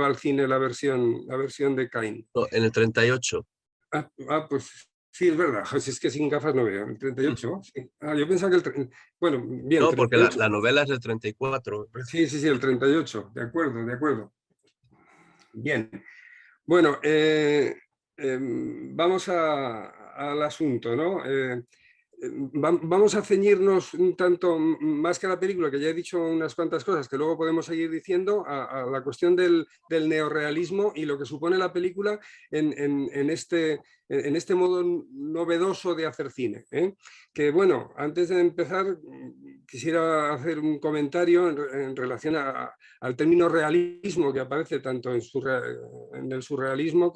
al cine la versión de Caín. No, en el 38. Pues sí, es verdad, si es que sin gafas no veo, el 38, sí. Yo pensaba que bueno, bien, no, 38. porque la novela es del 34. Sí, el 38, de acuerdo. Bien, bueno, vamos al asunto, ¿no? vamos a ceñirnos un tanto más que a la película, que ya he dicho unas cuantas cosas que luego podemos seguir diciendo, a la cuestión del neorrealismo y lo que supone la película en este modo novedoso de hacer cine. Que bueno, antes de empezar quisiera hacer un comentario en relación al término realismo, que aparece tanto en el surrealismo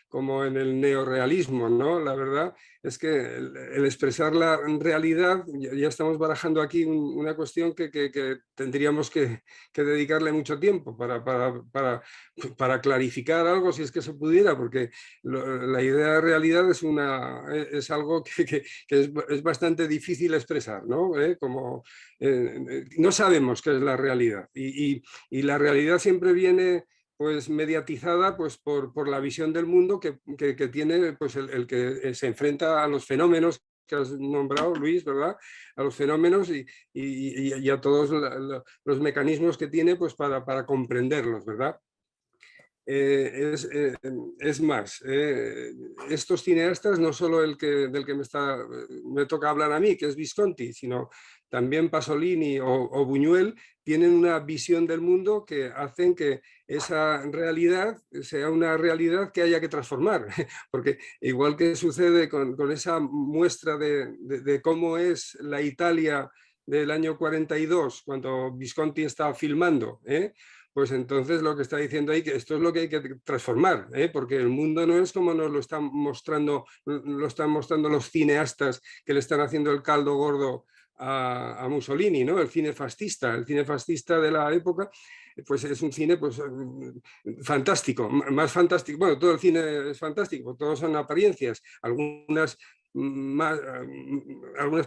como en el neorrealismo, ¿no? La verdad es que el expresar la realidad, ya estamos barajando aquí una cuestión que tendríamos que dedicarle mucho tiempo para clarificar algo, si es que se pudiera, porque la idea de realidad es algo que es bastante difícil expresar, ¿no? No sabemos qué es la realidad y la realidad siempre viene pues mediatizada pues, por la visión del mundo que tiene pues, el que se enfrenta a los fenómenos que has nombrado, Luis, ¿verdad? A los fenómenos y a todos los mecanismos que tiene pues, para comprenderlos, ¿verdad? Es más, estos cineastas, no solo del que me toca hablar a mí, que es Visconti, sino también Pasolini o Buñuel, tienen una visión del mundo que hacen que esa realidad sea una realidad que haya que transformar, porque igual que sucede con esa muestra de cómo es la Italia del año 42, cuando Visconti está filmando, pues entonces lo que está diciendo ahí que esto es lo que hay que transformar, porque el mundo no es como nos lo están mostrando los cineastas que le están haciendo el caldo gordo a Mussolini, ¿no? El cine fascista de la época, pues es un cine pues, fantástico, más fantástico. Bueno, todo el cine es fantástico, todos son apariencias, algunas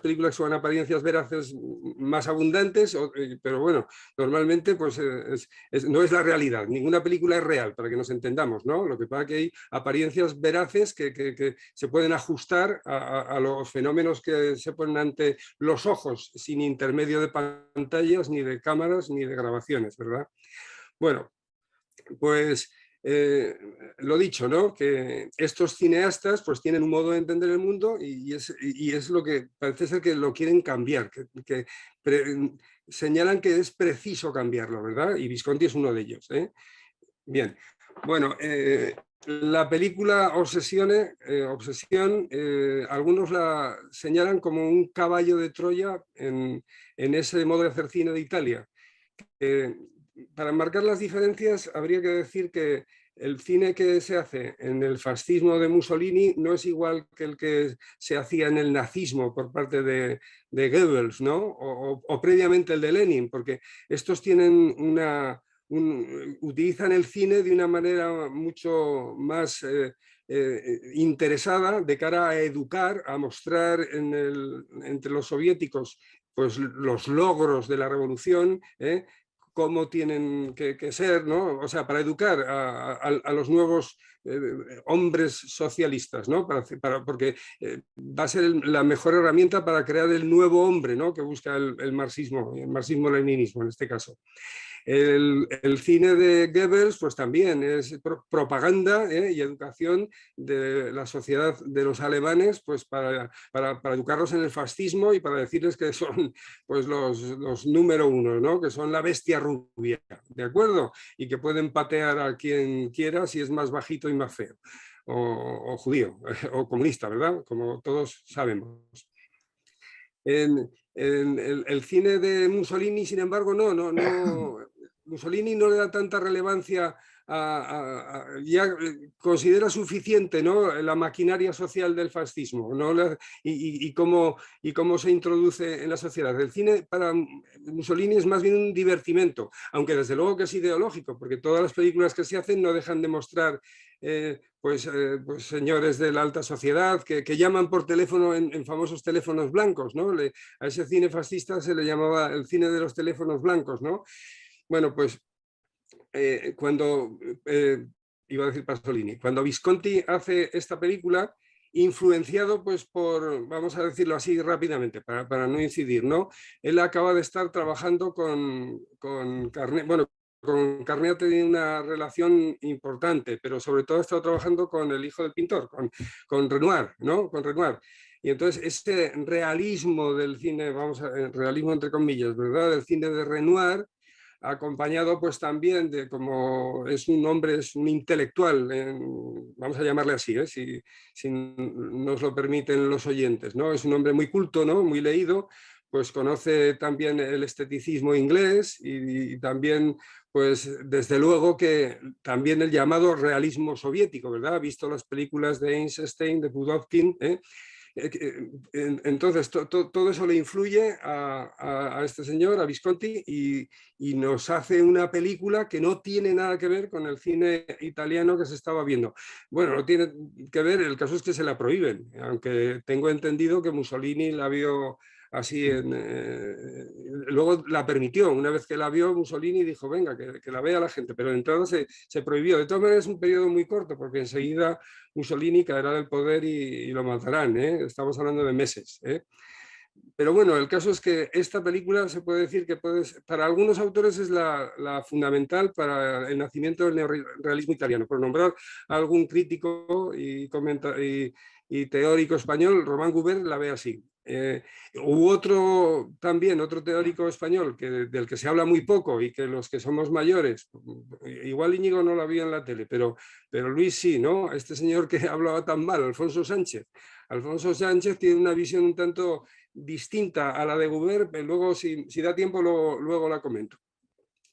películas son apariencias veraces más abundantes, pero bueno, normalmente pues no es la realidad, ninguna película es real, para que nos entendamos, ¿no? Lo que pasa es que hay apariencias veraces que se pueden ajustar a los fenómenos que se ponen ante los ojos sin intermedio de pantallas, ni de cámaras, ni de grabaciones, ¿verdad? Bueno, pues lo dicho, ¿no? Que estos cineastas pues tienen un modo de entender el mundo y es lo que parece ser que lo quieren cambiar, señalan que es preciso cambiarlo, ¿verdad? Y Visconti es uno de ellos. Bien, bueno, la película Obsesión, algunos la señalan como un caballo de Troya en ese modo de hacer cine de Italia. Para marcar las diferencias habría que decir que el cine que se hace en el fascismo de Mussolini no es igual que el que se hacía en el nazismo por parte de Goebbels, ¿no? O previamente el de Lenin, porque estos tienen utilizan el cine de una manera mucho más interesada de cara a educar, a mostrar entre los soviéticos pues, los logros de la revolución, cómo tienen que ser, ¿no? O sea, para educar a los nuevos hombres socialistas, ¿no? Porque va a ser la mejor herramienta para crear el nuevo hombre, ¿no? Que busca el marxismo-leninismo en este caso. El cine de Goebbels pues también es propaganda y educación de la sociedad de los alemanes pues para educarlos en el fascismo y para decirles que son pues los número uno, ¿no? Que son la bestia rubia, ¿de acuerdo? Y que pueden patear a quien quiera si es más bajito y más feo, o judío, o comunista, ¿verdad? Como todos sabemos. El cine de Mussolini, sin embargo, no Mussolini no le da tanta relevancia ya considera suficiente, ¿no? La maquinaria social del fascismo, ¿no? y cómo se introduce en la sociedad. El cine para Mussolini es más bien un divertimento, aunque desde luego que es ideológico, porque todas las películas que se hacen no dejan de mostrar pues señores de la alta sociedad que llaman por teléfono en famosos teléfonos blancos, ¿no? A ese cine fascista se le llamaba el cine de los teléfonos blancos, ¿no? Bueno, pues iba a decir Pasolini, cuando Visconti hace esta película, influenciado pues por, vamos a decirlo así rápidamente, para no incidir, ¿no? Él acaba de estar trabajando con Carnet, bueno, con Carnet tiene una relación importante, pero sobre todo ha estado trabajando con el hijo del pintor, con Renoir, ¿no? Con Renoir. Y entonces ese realismo del cine, realismo entre comillas, ¿verdad? Del cine de Renoir, acompañado pues también de, como es un hombre, es un intelectual, vamos a llamarle así, si nos lo permiten los oyentes, ¿no? Es un hombre muy culto, ¿no? Muy leído, pues conoce también el esteticismo inglés y también, pues desde luego que también el llamado realismo soviético, ¿verdad? Ha visto las películas de Eisenstein, de Pudovkin, ¿eh? Entonces, todo eso le influye a este señor, a Visconti, y nos hace una película que no tiene nada que ver con el cine italiano que se estaba viendo. Bueno, no tiene que ver, el caso es que se la prohíben, aunque tengo entendido que Mussolini la vio así, luego la permitió, una vez que la vio Mussolini dijo, venga, que la vea la gente, pero de entrada se prohibió. De todas maneras es un periodo muy corto, porque enseguida Mussolini caerá del poder y lo matarán, ¿eh? Estamos hablando de meses, ¿eh? Pero bueno, el caso es que esta película se puede decir que para algunos autores es la fundamental para el nacimiento del neorrealismo italiano. Por nombrar a algún crítico y teórico español, Román Gubern la ve así. Otro teórico español del que se habla muy poco y que los que somos mayores, igual Íñigo no la vio en la tele, pero Luis sí, ¿no? Este señor que hablaba tan mal, Alfonso Sánchez. Alfonso Sánchez tiene una visión un tanto distinta a la de Gubern, pero luego si da tiempo luego la comento.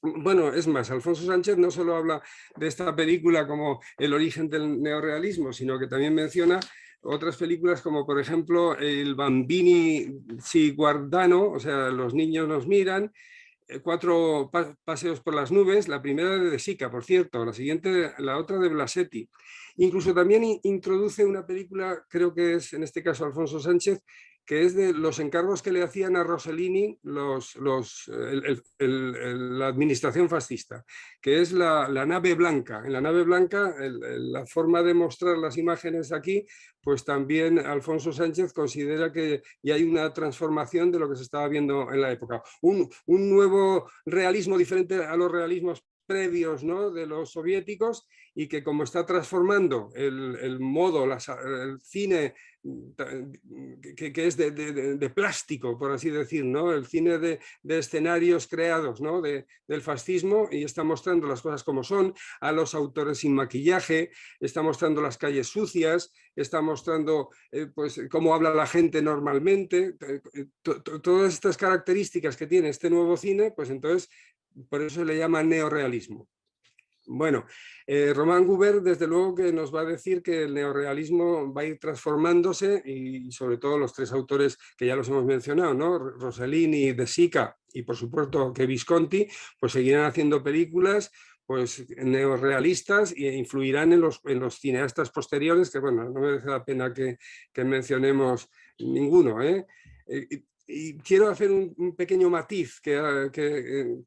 Bueno, es más, Alfonso Sánchez no solo habla de esta película como el origen del neorrealismo, sino que también menciona otras películas como por ejemplo el Bambini si guardano, o sea, los niños nos miran, 4 paseos por las nubes, la primera de Sica, por cierto, la otra de Blasetti. Incluso también introduce una película, creo que es en este caso Alfonso Sánchez, que es de los encargos que le hacían a Rossellini la administración fascista, que es la nave blanca. En la nave blanca, la forma de mostrar las imágenes aquí, pues también Alfonso Sánchez considera que ya hay una transformación de lo que se estaba viendo en la época. Un nuevo realismo diferente a los realismos previos, ¿no?, de los soviéticos, y que como está transformando el modo, el cine que es de plástico, por así decir, ¿no?, el cine de escenarios creados, ¿no?, del fascismo, y está mostrando las cosas como son, a los autores sin maquillaje, está mostrando las calles sucias, está mostrando pues cómo habla la gente normalmente, todas estas características que tiene este nuevo cine, pues entonces por eso le llama neorrealismo. Bueno, Román Gubern desde luego que nos va a decir que el neorrealismo va a ir transformándose, y sobre todo los 3 autores que ya los hemos mencionado, ¿no?, Rossellini, De Sica y por supuesto que Visconti, pues seguirán haciendo películas pues neorrealistas e influirán en los cineastas posteriores, que bueno, no merece la pena que mencionemos ninguno, ¿eh? Y quiero hacer un pequeño matiz, que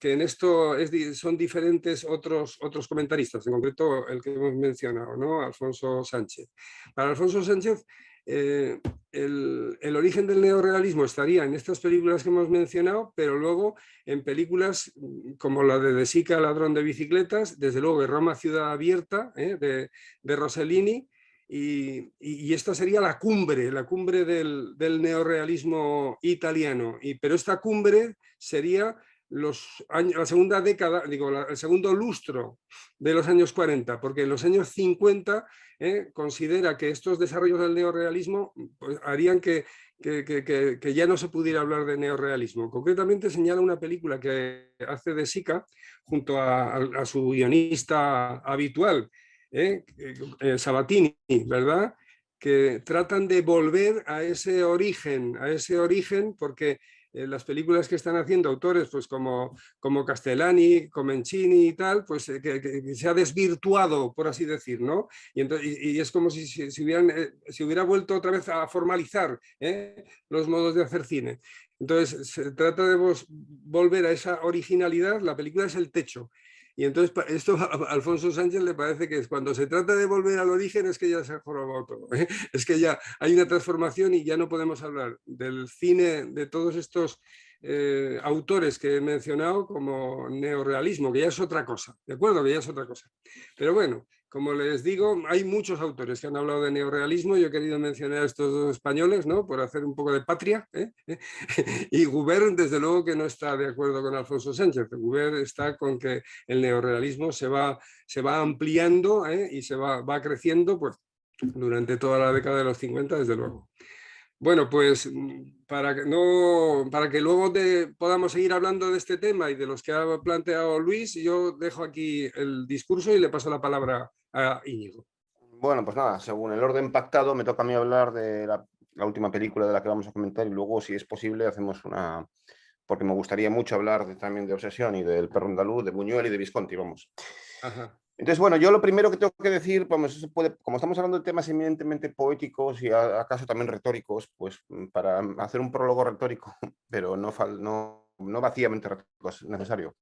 en esto son diferentes otros comentaristas, en concreto el que hemos mencionado, ¿no?, Alfonso Sánchez. Para Alfonso Sánchez, el origen del neorrealismo estaría en estas películas que hemos mencionado, pero luego en películas como la de Sica, Ladrón de bicicletas, desde luego de Roma, Ciudad Abierta, de Rossellini, y esta sería la cumbre del neorrealismo italiano. Pero esta cumbre sería la segunda década, el segundo lustro de los años 40, porque en los años 50 considera que estos desarrollos del neorrealismo pues, harían que ya no se pudiera hablar de neorrealismo. Concretamente señala una película que hace De Sica junto a su guionista habitual, Sabatini, ¿verdad?, que tratan de volver a ese origen, porque las películas que están haciendo autores pues como Castellani, Comencini y tal, pues que se ha desvirtuado, por así decir, ¿no? Y es como si se hubiera vuelto otra vez a formalizar los modos de hacer cine. Entonces se trata de volver a esa originalidad. La película es El techo. Y entonces esto a Alfonso Sánchez le parece que es cuando se trata de volver al origen es que ya se ha jorobado todo, ¿eh? Es que ya hay una transformación y ya no podemos hablar del cine de todos estos autores que he mencionado como neorrealismo, que ya es otra cosa, ¿de acuerdo? Que ya es otra cosa. Pero bueno, como les digo, hay muchos autores que han hablado de neorrealismo. Yo he querido mencionar a estos dos españoles, ¿no? Por hacer un poco de patria. Y Goubert, desde luego, que no está de acuerdo con Alfonso Sánchez. Goubert está con que el neorrealismo se va ampliando, y va creciendo, pues, durante toda la década de los 50, desde luego. Bueno, pues para que luego podamos seguir hablando de este tema y de los que ha planteado Luis, yo dejo aquí el discurso y le paso la palabra a Íñigo. Bueno, pues nada, según el orden pactado, me toca a mí hablar de la última película de la que vamos a comentar y luego, si es posible, hacemos una... porque me gustaría mucho hablar también de Obsesión y del Perro Andaluz, de Buñuel y de Visconti, vamos. Ajá. Entonces, bueno, yo lo primero que tengo que decir, vamos, eso puede, como estamos hablando de temas eminentemente poéticos y acaso también retóricos, pues para hacer un prólogo retórico, pero no vacíamente retórico, es necesario.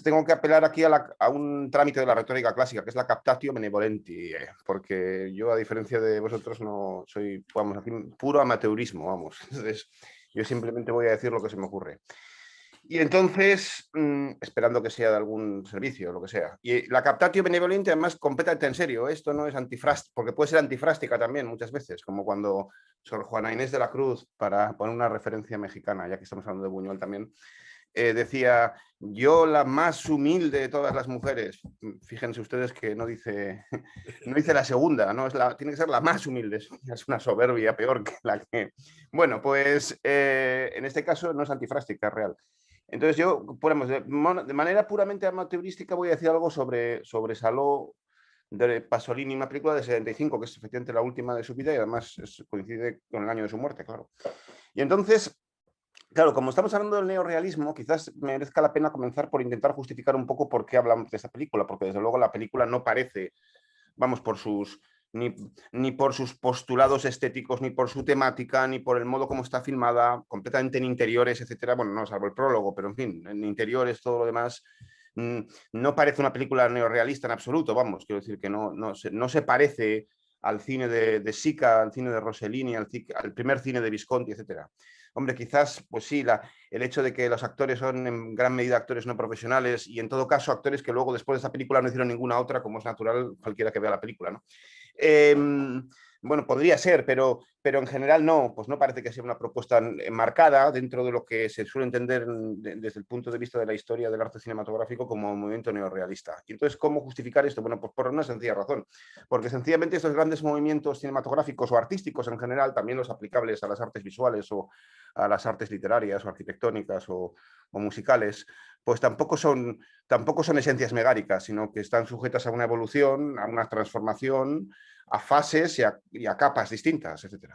Tengo que apelar aquí a un trámite de la retórica clásica, que es la captatio benevolenti, porque yo, a diferencia de vosotros, no soy, vamos, aquí puro amateurismo, vamos. Entonces, yo simplemente voy a decir lo que se me ocurre. Y entonces, esperando que sea de algún servicio, lo que sea. Y la captatio benevolenti, además, completamente en serio. Esto no es antifrástica, porque puede ser antifrástica también muchas veces, como cuando Sor Juana Inés de la Cruz, para poner una referencia mexicana, ya que estamos hablando de Buñuel también, decía, yo la más humilde de todas las mujeres. Fíjense ustedes que no dice la segunda, ¿no? Tiene que ser la más humilde. Es una soberbia peor que la que... Bueno, pues en este caso no es antifrástica, es real. Entonces yo, de manera puramente amateurística, voy a decir algo sobre Salò de Pasolini, una película de 75, que es efectivamente la última de su vida y además coincide con el año de su muerte, claro. Y entonces, claro, como estamos hablando del neorrealismo, quizás merezca la pena comenzar por intentar justificar un poco por qué hablamos de esta película, porque desde luego la película no parece, vamos, ni por sus postulados estéticos, ni por su temática, ni por el modo como está filmada, completamente en interiores, etcétera. Bueno, no, salvo el prólogo, pero en fin, en interiores, todo lo demás, no parece una película neorrealista en absoluto, vamos, quiero decir que no se parece al cine de Sica, al cine de Rossellini, al primer cine de Visconti, etcétera. Hombre, quizás, pues sí, el hecho de que los actores son en gran medida actores no profesionales y en todo caso actores que luego después de esta película no hicieron ninguna otra, como es natural cualquiera que vea la película, ¿no? Bueno, podría ser, pero en general no, pues no parece que sea una propuesta marcada dentro de lo que se suele entender desde el punto de vista de la historia del arte cinematográfico como movimiento neorrealista. Y entonces, ¿cómo justificar esto? Bueno, pues por una sencilla razón, porque sencillamente estos grandes movimientos cinematográficos o artísticos en general, también los aplicables a las artes visuales o a las artes literarias o arquitectónicas o musicales, pues tampoco son esencias megáricas, sino que están sujetas a una evolución, a una transformación, a fases y a capas distintas, etc.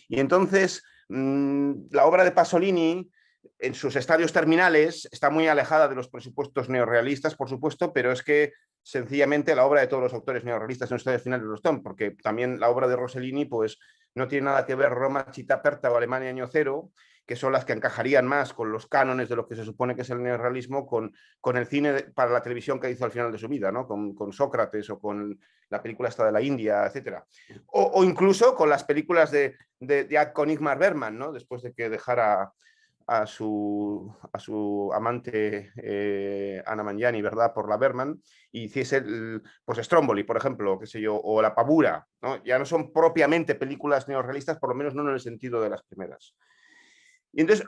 Y entonces, la obra de Pasolini, en sus estadios terminales, está muy alejada de los presupuestos neorrealistas, por supuesto, pero es que sencillamente la obra de todos los autores neorrealistas en los estadios finales lo están, porque también la obra de Rossellini, pues no tiene nada que ver Roma, Città Aperta o Alemania Año Cero, que son las que encajarían más con los cánones de lo que se supone que es el neorrealismo, con el cine para la televisión que hizo al final de su vida, ¿no? Con Sócrates o con la película esta de la India, etc. O incluso con las películas con Ingmar Bergman, ¿no? Después de que dejara a su amante Anna Mangiani, ¿verdad?, por la Bergman, y hiciese pues Stromboli, por ejemplo, qué sé yo, o La Pavura, ¿no? Ya no son propiamente películas neorrealistas, por lo menos no en el sentido de las primeras. Y entonces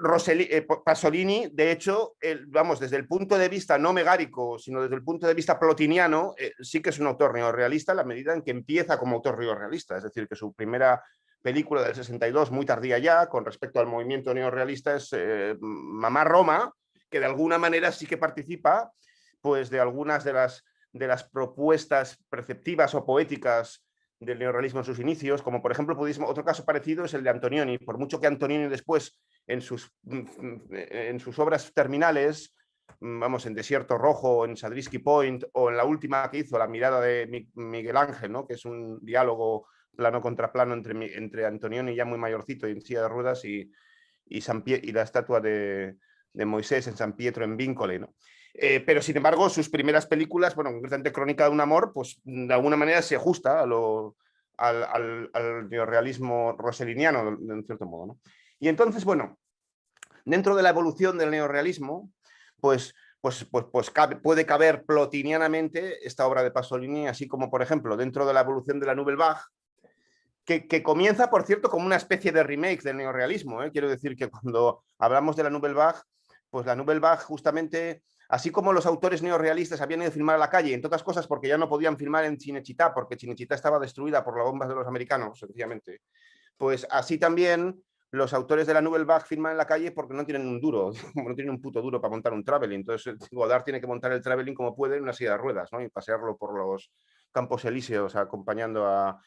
Pasolini, de hecho, vamos, desde el punto de vista no megárico, sino desde el punto de vista plotiniano, sí que es un autor neorrealista en la medida en que empieza como autor neorrealista, es decir, que su primera película del 62, muy tardía ya, con respecto al movimiento neorrealista, es Mamá Roma, que de alguna manera sí que participa pues, de algunas de las propuestas perceptivas o poéticas del neorrealismo en sus inicios, como por ejemplo, otro caso parecido es el de Antonioni, por mucho que Antonioni después en sus obras terminales, vamos, en Desierto Rojo, en Sadrisky Point, o en la última que hizo, La mirada de Miguel Ángel, ¿no?, que es un diálogo plano contra plano entre Antonioni ya muy mayorcito y en silla de ruedas y la estatua de Moisés en San Pietro en Vincole, ¿no? Pero sin embargo, sus primeras películas, bueno, concretamente Crónica de un amor, pues de alguna manera se ajusta al neorrealismo rosselliniano, de un cierto modo, ¿no? Y entonces, bueno, dentro de la evolución del neorrealismo, pues puede caber plotinianamente esta obra de Pasolini, así como, por ejemplo, dentro de la evolución de la Nouvelle Vague, que comienza, por cierto, como una especie de remake del neorrealismo. Quiero decir que cuando hablamos de la Nouvelle Vague, pues la Nouvelle Vague justamente, así como los autores neorrealistas habían ido a filmar a la calle, entre otras cosas porque ya no podían filmar en Cinecittà, porque Cinecittà estaba destruida por las bombas de los americanos, sencillamente, pues así también los autores de la Nouvelle Vague filman en la calle porque no tienen un duro, no tienen un puto duro para montar un traveling. Entonces Godard tiene que montar el traveling como puede en una silla de ruedas, ¿no? Y pasearlo por los Campos Elíseos acompañando a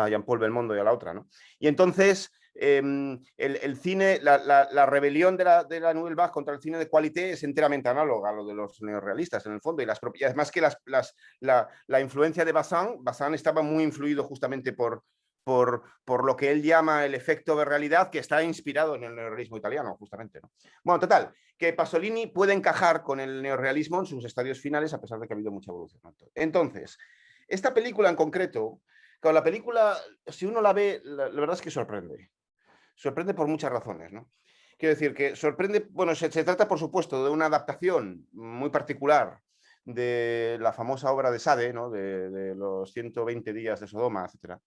Jean-Paul Belmondo y a la otra, ¿no? Y entonces el cine, la rebelión de la Nouvelle Vague contra el cine de qualité es enteramente análoga a lo de los neorrealistas, en el fondo, y además que la influencia de Bazin estaba muy influido justamente por lo que él llama el efecto de realidad, que está inspirado en el neorrealismo italiano, justamente, ¿no? Bueno, total, que Pasolini puede encajar con el neorrealismo en sus estadios finales, a pesar de que ha habido mucha evolución, ¿no? Entonces, esta película en concreto, con la película, si uno la ve, la verdad es que sorprende. Sorprende por muchas razones, ¿no? Quiero decir que sorprende, bueno, se trata, por supuesto, de una adaptación muy particular de la famosa obra de Sade, ¿no? De los 120 días de Sodoma, etcétera.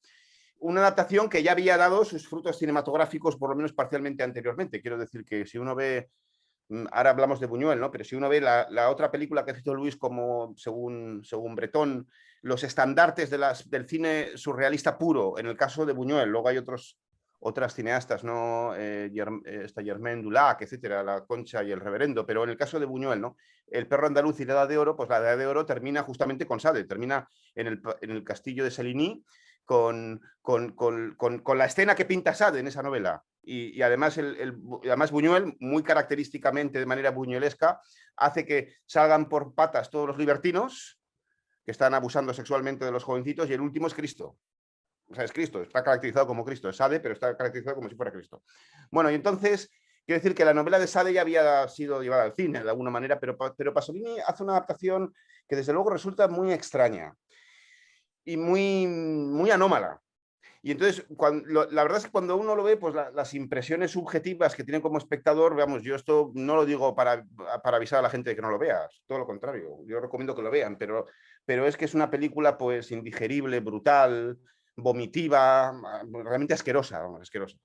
Una adaptación que ya había dado sus frutos cinematográficos, por lo menos parcialmente anteriormente. Quiero decir que si uno ve, ahora hablamos de Buñuel, ¿no? Pero si uno ve la otra película que ha hecho Luis, como según Bretón, los estandartes del cine surrealista puro, en el caso de Buñuel, luego hay otras cineastas, ¿no? Está Germaine Dulac, etcétera, La Concha y el Reverendo, pero en el caso de Buñuel, ¿no? El perro andaluz y la Edad de Oro, pues la Edad de Oro termina justamente con Sade, termina en el castillo de Celigny, con la escena que pinta Sade en esa novela. Y además, además Buñuel, muy característicamente, de manera buñuelesca, hace que salgan por patas todos los libertinos que están abusando sexualmente de los jovencitos, y el último es Cristo. O sea, es Cristo, está caracterizado como Cristo, es Sade, pero está caracterizado como si fuera Cristo. Bueno, y entonces, quiero decir que la novela de Sade ya había sido llevada al cine de alguna manera, pero Pasolini hace una adaptación que desde luego resulta muy extraña y muy anómala. Y entonces, la verdad es que cuando uno lo ve, pues las impresiones subjetivas que tiene como espectador, veamos, yo esto no lo digo para avisar a la gente de que no lo vea, todo lo contrario, yo recomiendo que lo vean, pero es que es una película pues indigerible, brutal, vomitiva, realmente asquerosa, vamos, asquerosa.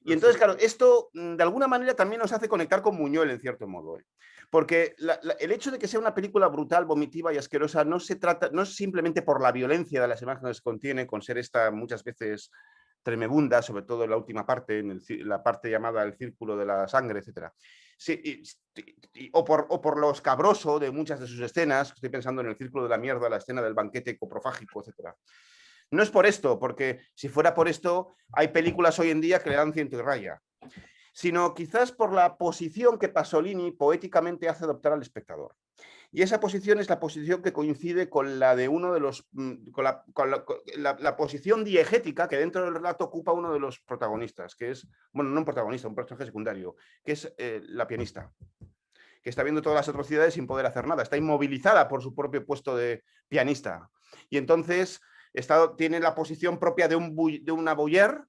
Y entonces, claro, esto de alguna manera también nos hace conectar con Buñuel, en cierto modo, ¿eh? Porque el hecho de que sea una película brutal, vomitiva y asquerosa no es simplemente por la violencia de las imágenes que contiene, con ser esta muchas veces tremebunda, sobre todo en la última parte, en la parte llamada el círculo de la sangre, etc. Sí, o por lo escabroso de muchas de sus escenas, estoy pensando en el círculo de la mierda, la escena del banquete coprofágico, etc. No es por esto, porque si fuera por esto, hay películas hoy en día que le dan ciento y raya, sino quizás por la posición que Pasolini poéticamente hace adoptar al espectador. Y esa posición es la posición que coincide con la de uno de los, con la posición diegética que dentro del relato ocupa uno de los protagonistas, que es, bueno, no un protagonista, un personaje secundario, que es la pianista, que está viendo todas las atrocidades sin poder hacer nada, está inmovilizada por su propio puesto de pianista. Y entonces tiene la posición propia de una boyer,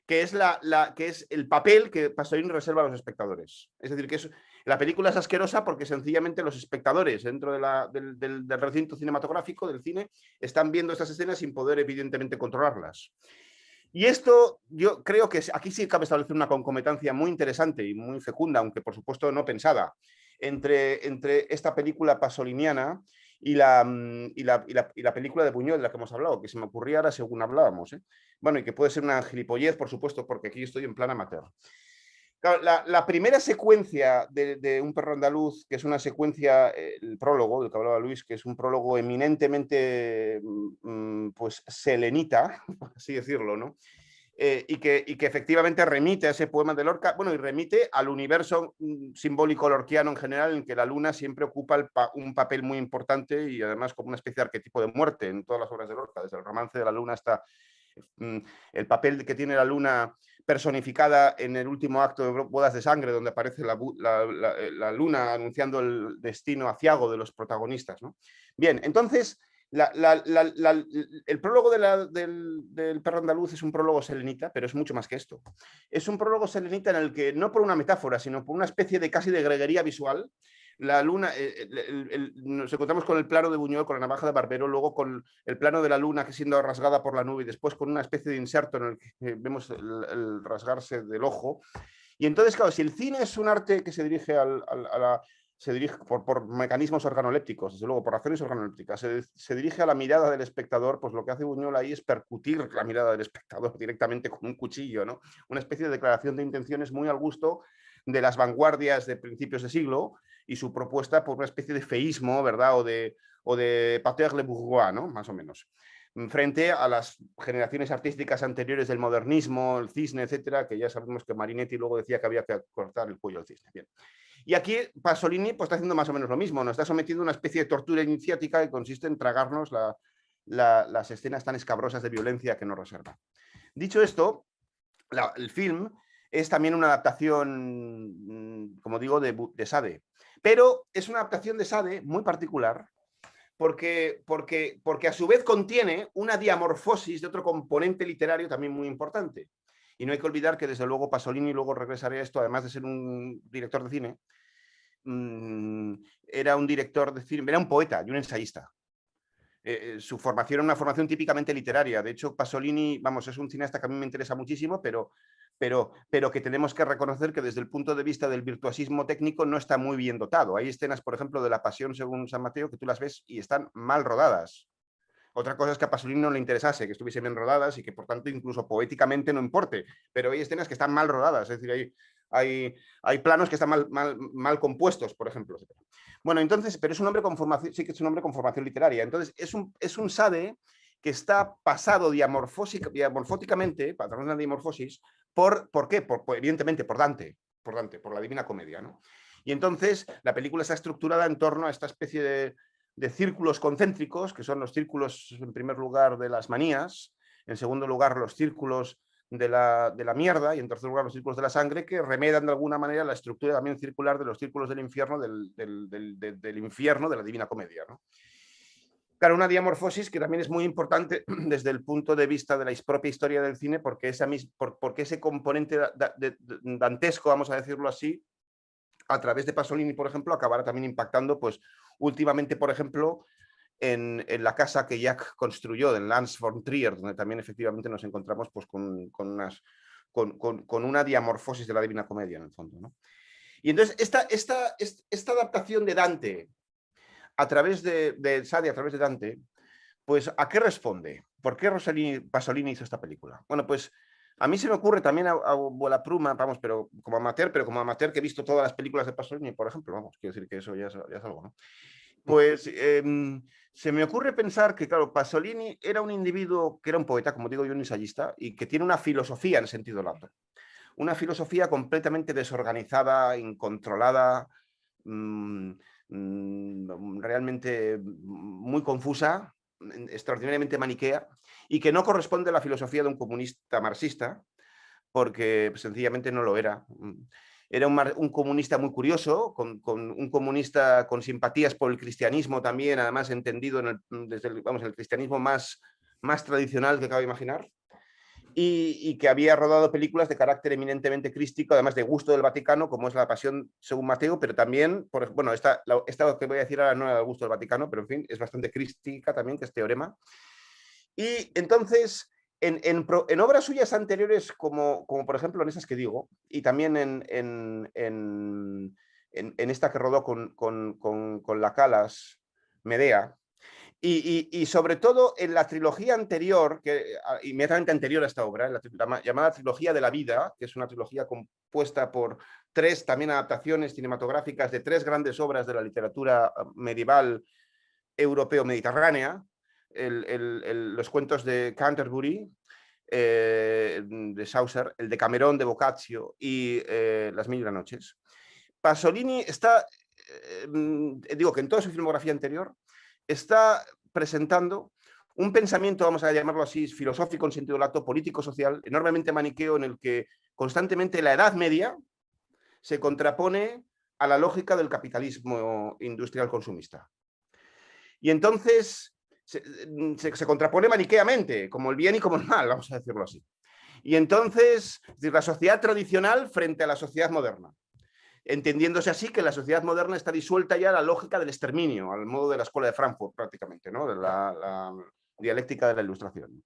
que es el papel que Pasolini reserva a los espectadores. Es decir, que la película es asquerosa porque sencillamente los espectadores dentro del recinto cinematográfico, del cine, están viendo estas escenas sin poder evidentemente controlarlas. Y esto, yo creo que aquí sí cabe establecer una concomitancia muy interesante y muy fecunda, aunque por supuesto no pensada, entre esta película pasoliniana y la película de Buñuel de la que hemos hablado, que se me ocurría ahora según hablábamos, ¿eh? Bueno, y que puede ser una gilipollez, por supuesto, porque aquí estoy en plan amateur. Claro, la primera secuencia de Un perro andaluz, que es una secuencia, el prólogo del que hablaba Luis, que es un prólogo eminentemente pues selenita, por así decirlo, ¿no? Y que efectivamente remite a ese poema de Lorca, bueno, y remite al universo simbólico lorquiano en general, en que la luna siempre ocupa un papel muy importante y además como una especie de arquetipo de muerte en todas las obras de Lorca, desde el romance de la luna hasta el papel que tiene la luna personificada en el último acto de Bodas de Sangre, donde aparece la luna anunciando el destino aciago de los protagonistas, ¿no? Bien, entonces el prólogo del perro andaluz es un prólogo selenita, pero es mucho más que esto. Es un prólogo selenita en el que, no por una metáfora, sino por una especie de casi de greguería visual, la luna, nos encontramos con el plano de Buñuel, con la navaja de barbero, luego con el plano de la luna que siendo rasgada por la nube y después con una especie de inserto en el que vemos el rasgarse del ojo. Y entonces, claro, si el cine es un arte que se dirige se dirige por mecanismos organolépticos, desde luego, por razones organolépticas, se dirige a la mirada del espectador, pues lo que hace Buñuel ahí es percutir la mirada del espectador directamente con un cuchillo, ¿no? Una especie de declaración de intenciones muy al gusto de las vanguardias de principios de siglo y su propuesta por una especie de feísmo, ¿verdad? O de pater le bourgeois, ¿no? Más o menos. Frente a las generaciones artísticas anteriores del modernismo, el cisne, etcétera, que ya sabemos que Marinetti luego decía que había que cortar el cuello al cisne. Bien. Y aquí Pasolini pues, está haciendo más o menos lo mismo, nos está sometiendo a una especie de tortura iniciática que consiste en tragarnos las escenas tan escabrosas de violencia que nos reserva. Dicho esto, el film es también una adaptación, como digo, de Sade, pero es una adaptación de Sade muy particular porque a su vez contiene una diamorfosis de otro componente literario también muy importante. Y no hay que olvidar que desde luego Pasolini, luego regresaré a esto, además de ser un director de cine, era un director de cine, era un poeta y un ensayista. Su formación era una formación típicamente literaria. De hecho, Pasolini, vamos, es un cineasta que a mí me interesa muchísimo, pero que tenemos que reconocer que desde el punto de vista del virtuosismo técnico no está muy bien dotado. Hay escenas, por ejemplo, de La Pasión según San Mateo que tú las ves y están mal rodadas. Otra cosa es que a Pasolini no le interesase que estuviesen bien rodadas y que por tanto incluso poéticamente no importe, pero hay escenas que están mal rodadas, es decir, hay planos que están mal compuestos, por ejemplo. Bueno, entonces, pero es un hombre con formación, sí que es un hombre con formación literaria, entonces es un Sade que está pasado diamorfóticamente, para tener una diamorfosis, ¿por qué? Evidentemente por Dante, por la Divina Comedia, ¿no? Y entonces la película está estructurada en torno a esta especie de círculos concéntricos, que son los círculos, en primer lugar, de las manías, en segundo lugar, los círculos de la mierda, y en tercer lugar, los círculos de la sangre, que remedan de alguna manera la estructura también circular de los círculos del infierno, del infierno de la Divina Comedia, ¿no? Claro, una diamorfosis que también es muy importante desde el punto de vista de la propia historia del cine, porque ese componente dantesco, vamos a decirlo así, a través de Pasolini, por ejemplo, acabará también impactando, pues, últimamente, por ejemplo, en la casa que Jacques construyó, en Lanz von Trier, donde también efectivamente nos encontramos pues, con una diamorfosis de la Divina Comedia, en el fondo, ¿no? Y entonces, esta adaptación de Dante a través de Sade, a través de Dante, pues, ¿a qué responde? ¿Por qué Pasolini hizo esta película? Bueno, pues, a mí se me ocurre también a vuela pluma, vamos, pero como amateur que he visto todas las películas de Pasolini, por ejemplo, vamos, quiero decir que eso ya es algo, ¿no? Pues se me ocurre pensar que, claro, Pasolini era un individuo que era un poeta, como digo yo, un ensayista, y que tiene una filosofía en sentido lato. Una filosofía completamente desorganizada, incontrolada, realmente muy confusa, extraordinariamente maniquea, y que no corresponde a la filosofía de un comunista marxista, porque pues, sencillamente no lo era. Era un comunista muy curioso, un comunista con simpatías por el cristianismo también, además entendido desde el cristianismo más tradicional que cabe imaginar, y que había rodado películas de carácter eminentemente crístico, además de gusto del Vaticano, como es La Pasión según Mateo, pero también, bueno, esta que voy a decir ahora no era del gusto del Vaticano, pero en fin, es bastante crística también, que es Teorema. Y entonces, en obras suyas anteriores, como por ejemplo en esas que digo, y también en esta que rodó con la Calas, Medea, y sobre todo en la trilogía anterior, inmediatamente anterior a esta obra, la llamada Trilogía de la Vida, que es una trilogía compuesta por 3 también adaptaciones cinematográficas de 3 grandes obras de la literatura medieval europeo-mediterránea, los cuentos de Canterbury, de Chaucer, el de Camerón, de Boccaccio y Las Mil y una Noches. Pasolini está, digo que en toda su filmografía anterior, está presentando un pensamiento, vamos a llamarlo así, filosófico en sentido lato, político-social, enormemente maniqueo, en el que constantemente la Edad Media se contrapone a la lógica del capitalismo industrial consumista. Y entonces se contrapone maniqueamente, como el bien y como el mal, vamos a decirlo así. Y entonces, la sociedad tradicional frente a la sociedad moderna. entendiéndose así que la sociedad moderna está disuelta ya a la lógica del exterminio, al modo de la escuela de Frankfurt prácticamente, ¿no? De la dialéctica de la Ilustración.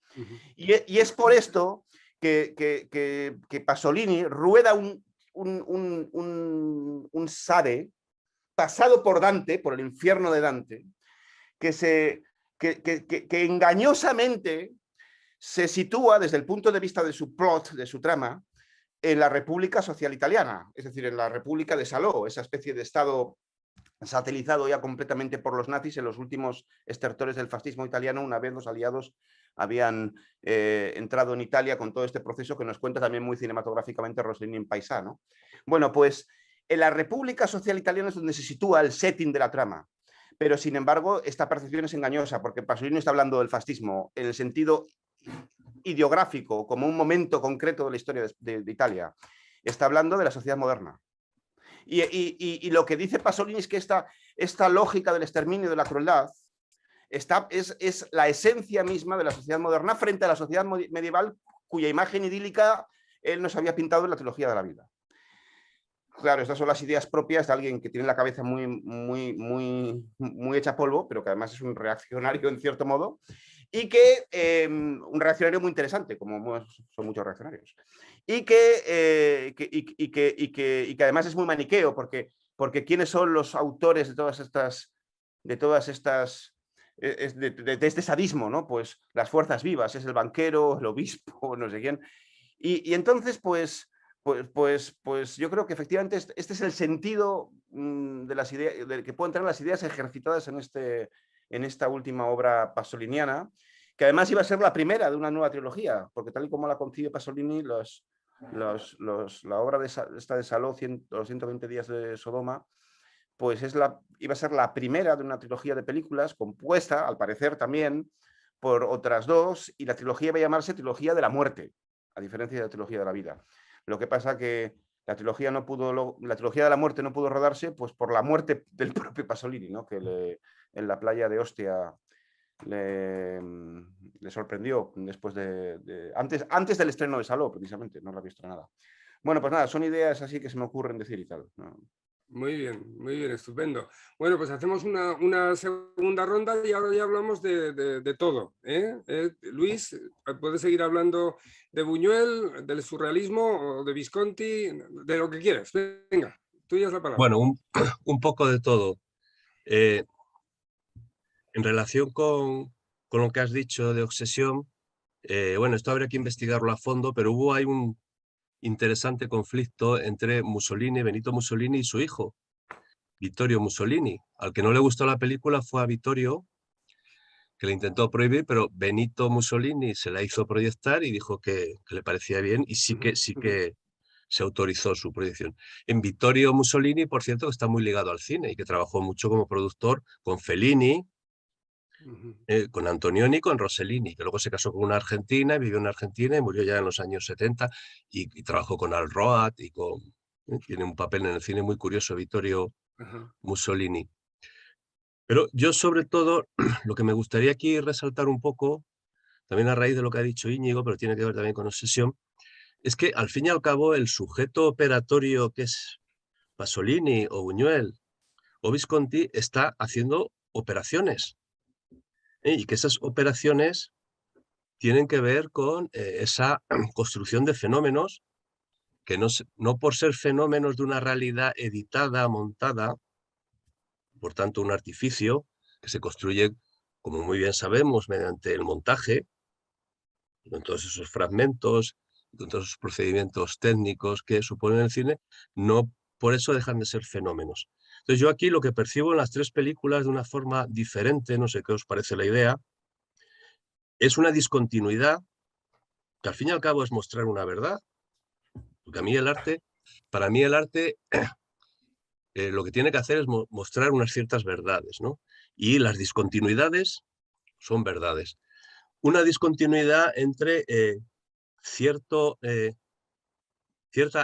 Y es por esto que Pasolini rueda un sade pasado por Dante, por el infierno de Dante, que engañosamente se sitúa desde el punto de vista de su plot, de su trama, en la República Social Italiana, es decir, en la República de Salò, esa especie de estado satelizado ya completamente por los nazis en los últimos estertores del fascismo italiano, una vez los aliados habían entrado en Italia con todo este proceso que nos cuenta también muy cinematográficamente Rossellini en Paisano. Bueno, pues en la República Social Italiana es donde se sitúa el setting de la trama, pero sin embargo esta percepción es engañosa porque Pasolini está hablando del fascismo en el sentido ideográfico, como un momento concreto de la historia de Italia. Está hablando de la sociedad moderna. Y lo que dice Pasolini es que esta lógica del exterminio, de la crueldad, es la esencia misma de la sociedad moderna frente a la sociedad medieval cuya imagen idílica él nos había pintado en la trilogía de la vida. Claro, estas son las ideas propias de alguien que tiene la cabeza muy hecha polvo, pero que además es un reaccionario en cierto modo, y que un reaccionario muy interesante, como son muchos reaccionarios, y que además es muy maniqueo, porque ¿quiénes son los autores de este sadismo, ¿no? Pues las fuerzas vivas, es el banquero, el obispo, no sé quién, y entonces pues yo creo que efectivamente este es el sentido de las ideas, que pueden tener las ideas ejercitadas en esta última obra pasoliniana, que además iba a ser la primera de una nueva trilogía, porque tal y como la concibe Pasolini, la obra de Salò, los 120 días de Sodoma, pues iba a ser la primera de una trilogía de películas compuesta, al parecer también, por otras dos, y la trilogía iba a llamarse Trilogía de la Muerte, a diferencia de la Trilogía de la Vida. Lo que pasa que la trilogía de la muerte no pudo rodarse pues por la muerte del propio Pasolini, ¿no? Que en la playa de Ostia le sorprendió después antes del estreno de Salò, precisamente, no la había visto nada. Bueno, pues nada, son ideas así que se me ocurren decir y tal, ¿no? Muy bien, estupendo. Bueno, pues hacemos una segunda ronda y ahora ya hablamos de todo, ¿eh? Luis, puedes seguir hablando de Buñuel, del surrealismo o de Visconti, de lo que quieras. Venga, tuya es la palabra. Bueno, un poco de todo. En relación con lo que has dicho de Obsesión, bueno, esto habría que investigarlo a fondo, pero hubo ahí un interesante conflicto entre Benito Mussolini y su hijo, Vittorio Mussolini. Al que no le gustó la película fue a Vittorio, que le intentó prohibir, pero Benito Mussolini se la hizo proyectar y dijo que le parecía bien y sí que se autorizó su proyección. En Vittorio Mussolini, por cierto, que está muy ligado al cine y que trabajó mucho como productor con Fellini, con Antonioni, con Rossellini, que luego se casó con una argentina, vivió en Argentina y murió ya en los años 70 y trabajó con Al Roat y tiene un papel en el cine muy curioso, Vittorio Mussolini. Pero yo sobre todo lo que me gustaría aquí resaltar un poco, también a raíz de lo que ha dicho Íñigo, pero tiene que ver también con Obsesión, es que al fin y al cabo el sujeto operatorio que es Pasolini o Buñuel o Visconti está haciendo operaciones, y que esas operaciones tienen que ver con esa construcción de fenómenos que no por ser fenómenos de una realidad editada, montada, por tanto un artificio que se construye, como muy bien sabemos, mediante el montaje, con todos esos fragmentos, con todos esos procedimientos técnicos que suponen el cine, no por eso dejan de ser fenómenos. Entonces yo aquí lo que percibo en las tres películas de una forma diferente, no sé qué os parece la idea, es una discontinuidad que al fin y al cabo es mostrar una verdad, porque para mí el arte lo que tiene que hacer es mostrar unas ciertas verdades, ¿no? Y las discontinuidades son verdades. Una discontinuidad entre cierta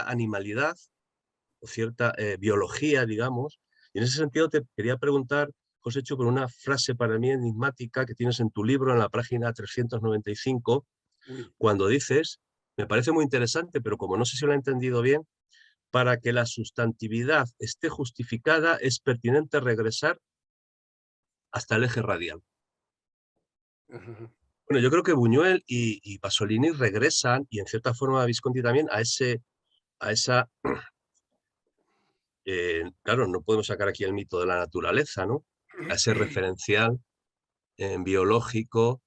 animalidad o cierta biología, digamos. Y en ese sentido te quería preguntar, Josécho, con una frase para mí enigmática que tienes en tu libro, en la página 395, cuando dices, me parece muy interesante, pero como no sé si lo he entendido bien, para que la sustantividad esté justificada es pertinente regresar hasta el eje radial. Bueno, yo creo que Buñuel y Pasolini regresan, y en cierta forma Visconti también, a esa... claro, no podemos sacar aquí el mito de la naturaleza, ¿no? A ese referencial biológico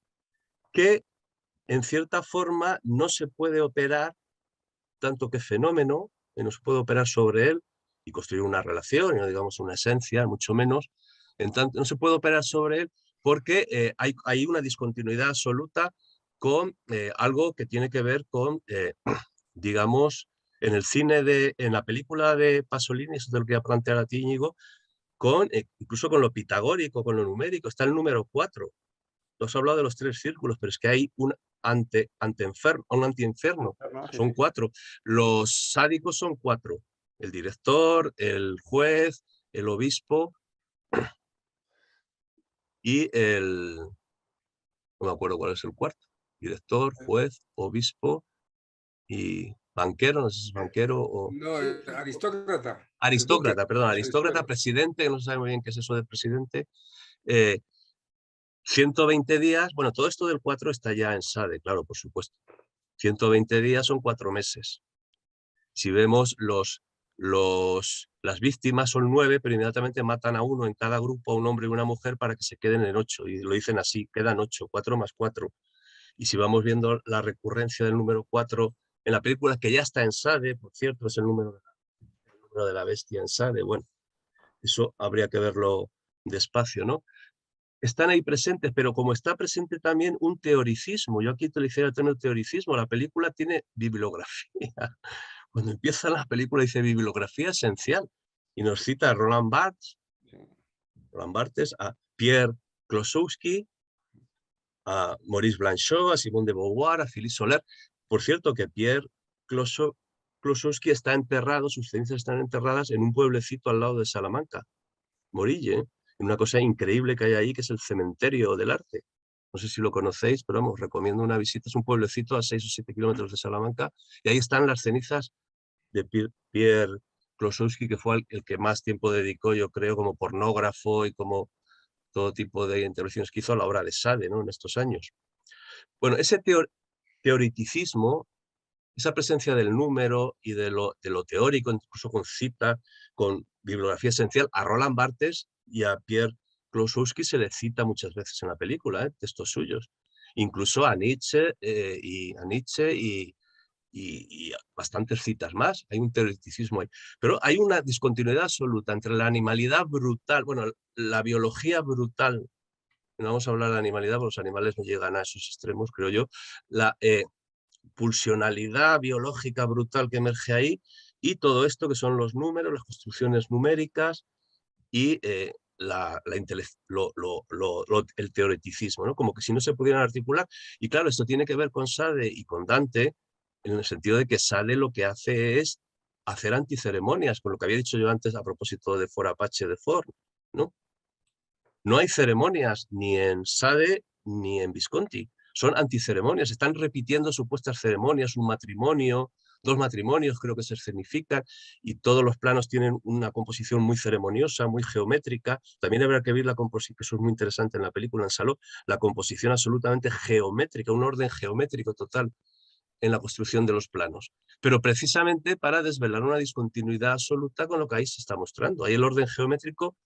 que en cierta forma no se puede operar tanto que fenómeno, no se puede operar sobre él y construir una relación, y no digamos una esencia, mucho menos, en tanto, no se puede operar sobre él porque hay una discontinuidad absoluta con algo que tiene que ver con, digamos, en el cine, en la película de Pasolini, eso te lo quería plantear a ti, Íñigo, incluso con lo pitagórico, con lo numérico, está el número 4. Tú has hablado de los 3 círculos, pero es que hay un antiinferno, Sí, son sí. 4. Los sádicos son 4. El director, el juez, el obispo y no me acuerdo cuál es el cuarto. Director, juez, obispo y banquero, no sé si es banquero o... No, aristócrata. El duque. Aristócrata, perdón, aristócrata, Aristócrata. presidente, que no se sabe muy bien qué es eso de presidente. 120 días, bueno, todo esto del 4 está ya en SADE, claro, por supuesto. 120 días son 4 meses. Si vemos las víctimas son 9, pero inmediatamente matan a uno en cada grupo, a un hombre y una mujer, para que se queden en 8. Y lo dicen así, quedan 8, 4 más 4. Y si vamos viendo la recurrencia del número 4 en la película, que ya está en SADE, por cierto, es el número de la bestia en SADE, bueno, eso habría que verlo despacio, ¿no? Están ahí presentes, pero como está presente también un teoricismo, yo aquí utilicé el término teoricismo, la película tiene bibliografía. Cuando empieza la película dice bibliografía esencial y nos cita a Roland Barthes, a Pierre Klossowski, a Maurice Blanchot, a Simone de Beauvoir, a Philippe Soler. Por cierto que Pierre Klossowski está enterrado, sus cenizas están enterradas en un pueblecito al lado de Salamanca, Morille, una cosa increíble que hay ahí, que es el cementerio del arte. No sé si lo conocéis, pero vamos, recomiendo una visita. Es un pueblecito a 6 o 7 kilómetros de Salamanca y ahí están las cenizas de Pierre Klossowski, que fue el que más tiempo dedicó, yo creo, como pornógrafo y como todo tipo de intervenciones que hizo a la obra de Sade, ¿no? En estos años. Bueno, ese teoreticismo, esa presencia del número y de lo teórico, incluso con cita, con bibliografía esencial, a Roland Barthes y a Pierre Klossowski se le cita muchas veces en la película, textos suyos. Incluso a Nietzsche y bastantes citas más. Hay un teoreticismo ahí. Pero hay una discontinuidad absoluta entre la animalidad brutal, bueno, la biología brutal. No vamos a hablar de animalidad, porque los animales no llegan a esos extremos, creo yo. La pulsionalidad biológica brutal que emerge ahí y todo esto que son los números, las construcciones numéricas y el teoreticismo, ¿no? Como que si no se pudieran articular. Y claro, esto tiene que ver con Sade y con Dante, en el sentido de que Sade lo que hace es hacer anticeremonias, con lo que había dicho yo antes a propósito de For Apache de Ford, ¿no? No hay ceremonias ni en Sade ni en Visconti. Son anticeremonias, están repitiendo supuestas ceremonias, un matrimonio, 2 matrimonios creo que se escenifican y todos los planos tienen una composición muy ceremoniosa, muy geométrica. También habrá que ver la composición, eso es muy interesante en la película, en Saló, la composición absolutamente geométrica, un orden geométrico total en la construcción de los planos. Pero precisamente para desvelar una discontinuidad absoluta con lo que ahí se está mostrando. Ahí el orden geométrico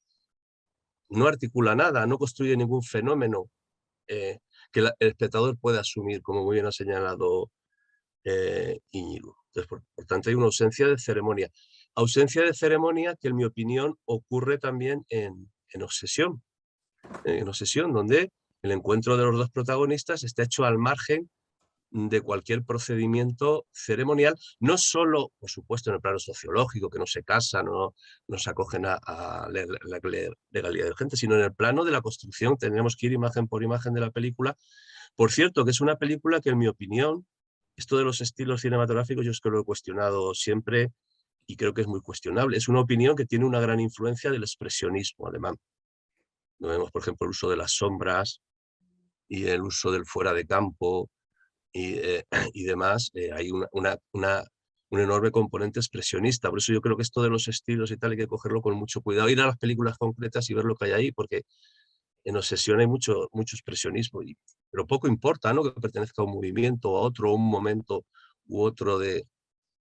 no articula nada, no construye ningún fenómeno que el espectador pueda asumir, como muy bien ha señalado Íñigo. Entonces, por tanto, hay una ausencia de ceremonia. Ausencia de ceremonia que, en mi opinión, ocurre también en Obsesión. En Obsesión, donde el encuentro de los 2 protagonistas está hecho al margen de cualquier procedimiento ceremonial, no solo, por supuesto, en el plano sociológico, que no se casan, no se acogen a la legalidad de gente, sino en el plano de la construcción. Tendremos que ir imagen por imagen de la película. Por cierto, que es una película que, en mi opinión, esto de los estilos cinematográficos yo es que lo he cuestionado siempre y creo que es muy cuestionable. Es una opinión que tiene una gran influencia del expresionismo alemán. Vemos, por ejemplo, el uso de las sombras y el uso del fuera de campo, y demás. Hay una un enorme componente expresionista. Por eso yo creo que esto de los estilos y tal hay que cogerlo con mucho cuidado, ir a las películas concretas y ver lo que hay ahí, porque en Obsesión hay mucho expresionismo, pero poco importa, ¿no?, que pertenezca a un movimiento, a otro, a un momento u otro de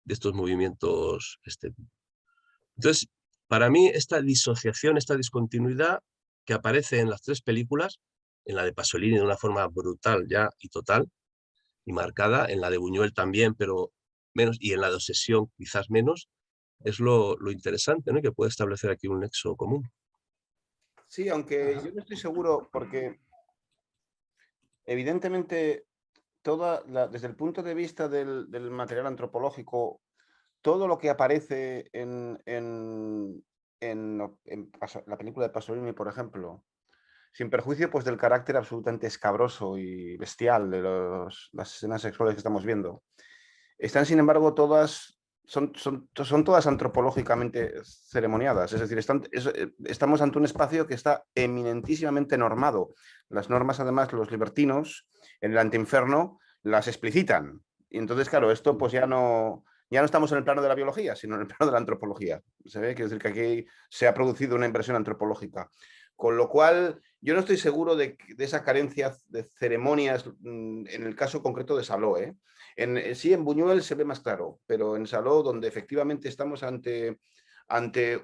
estos movimientos. Entonces, para mí, esta disociación, esta discontinuidad que aparece en las tres películas, en la de Pasolini de una forma brutal ya y total y marcada, en la de Buñuel también, pero menos, y en la de Obsesión quizás menos, es lo interesante, ¿no?, y que puede establecer aquí un nexo común. Sí, aunque Ajá. yo no estoy seguro, porque evidentemente desde el punto de vista del material antropológico, todo lo que aparece en la película de Pasolini, por ejemplo, sin perjuicio pues, del carácter absolutamente escabroso y bestial de las escenas sexuales que estamos viendo, están, sin embargo, son todas antropológicamente ceremoniadas. Es decir, estamos ante un espacio que está eminentísimamente normado. Las normas, además, los libertinos en el antiinferno las explicitan. Y entonces, claro, esto pues ya no estamos en el plano de la biología, sino en el plano de la antropología. ¿Se ve? Quiero decir que aquí se ha producido una inversión antropológica. Con lo cual, yo no estoy seguro de esa carencia de ceremonias en el caso concreto de Saló, ¿eh? Sí, en Buñuel se ve más claro, pero en Saló, donde efectivamente estamos ante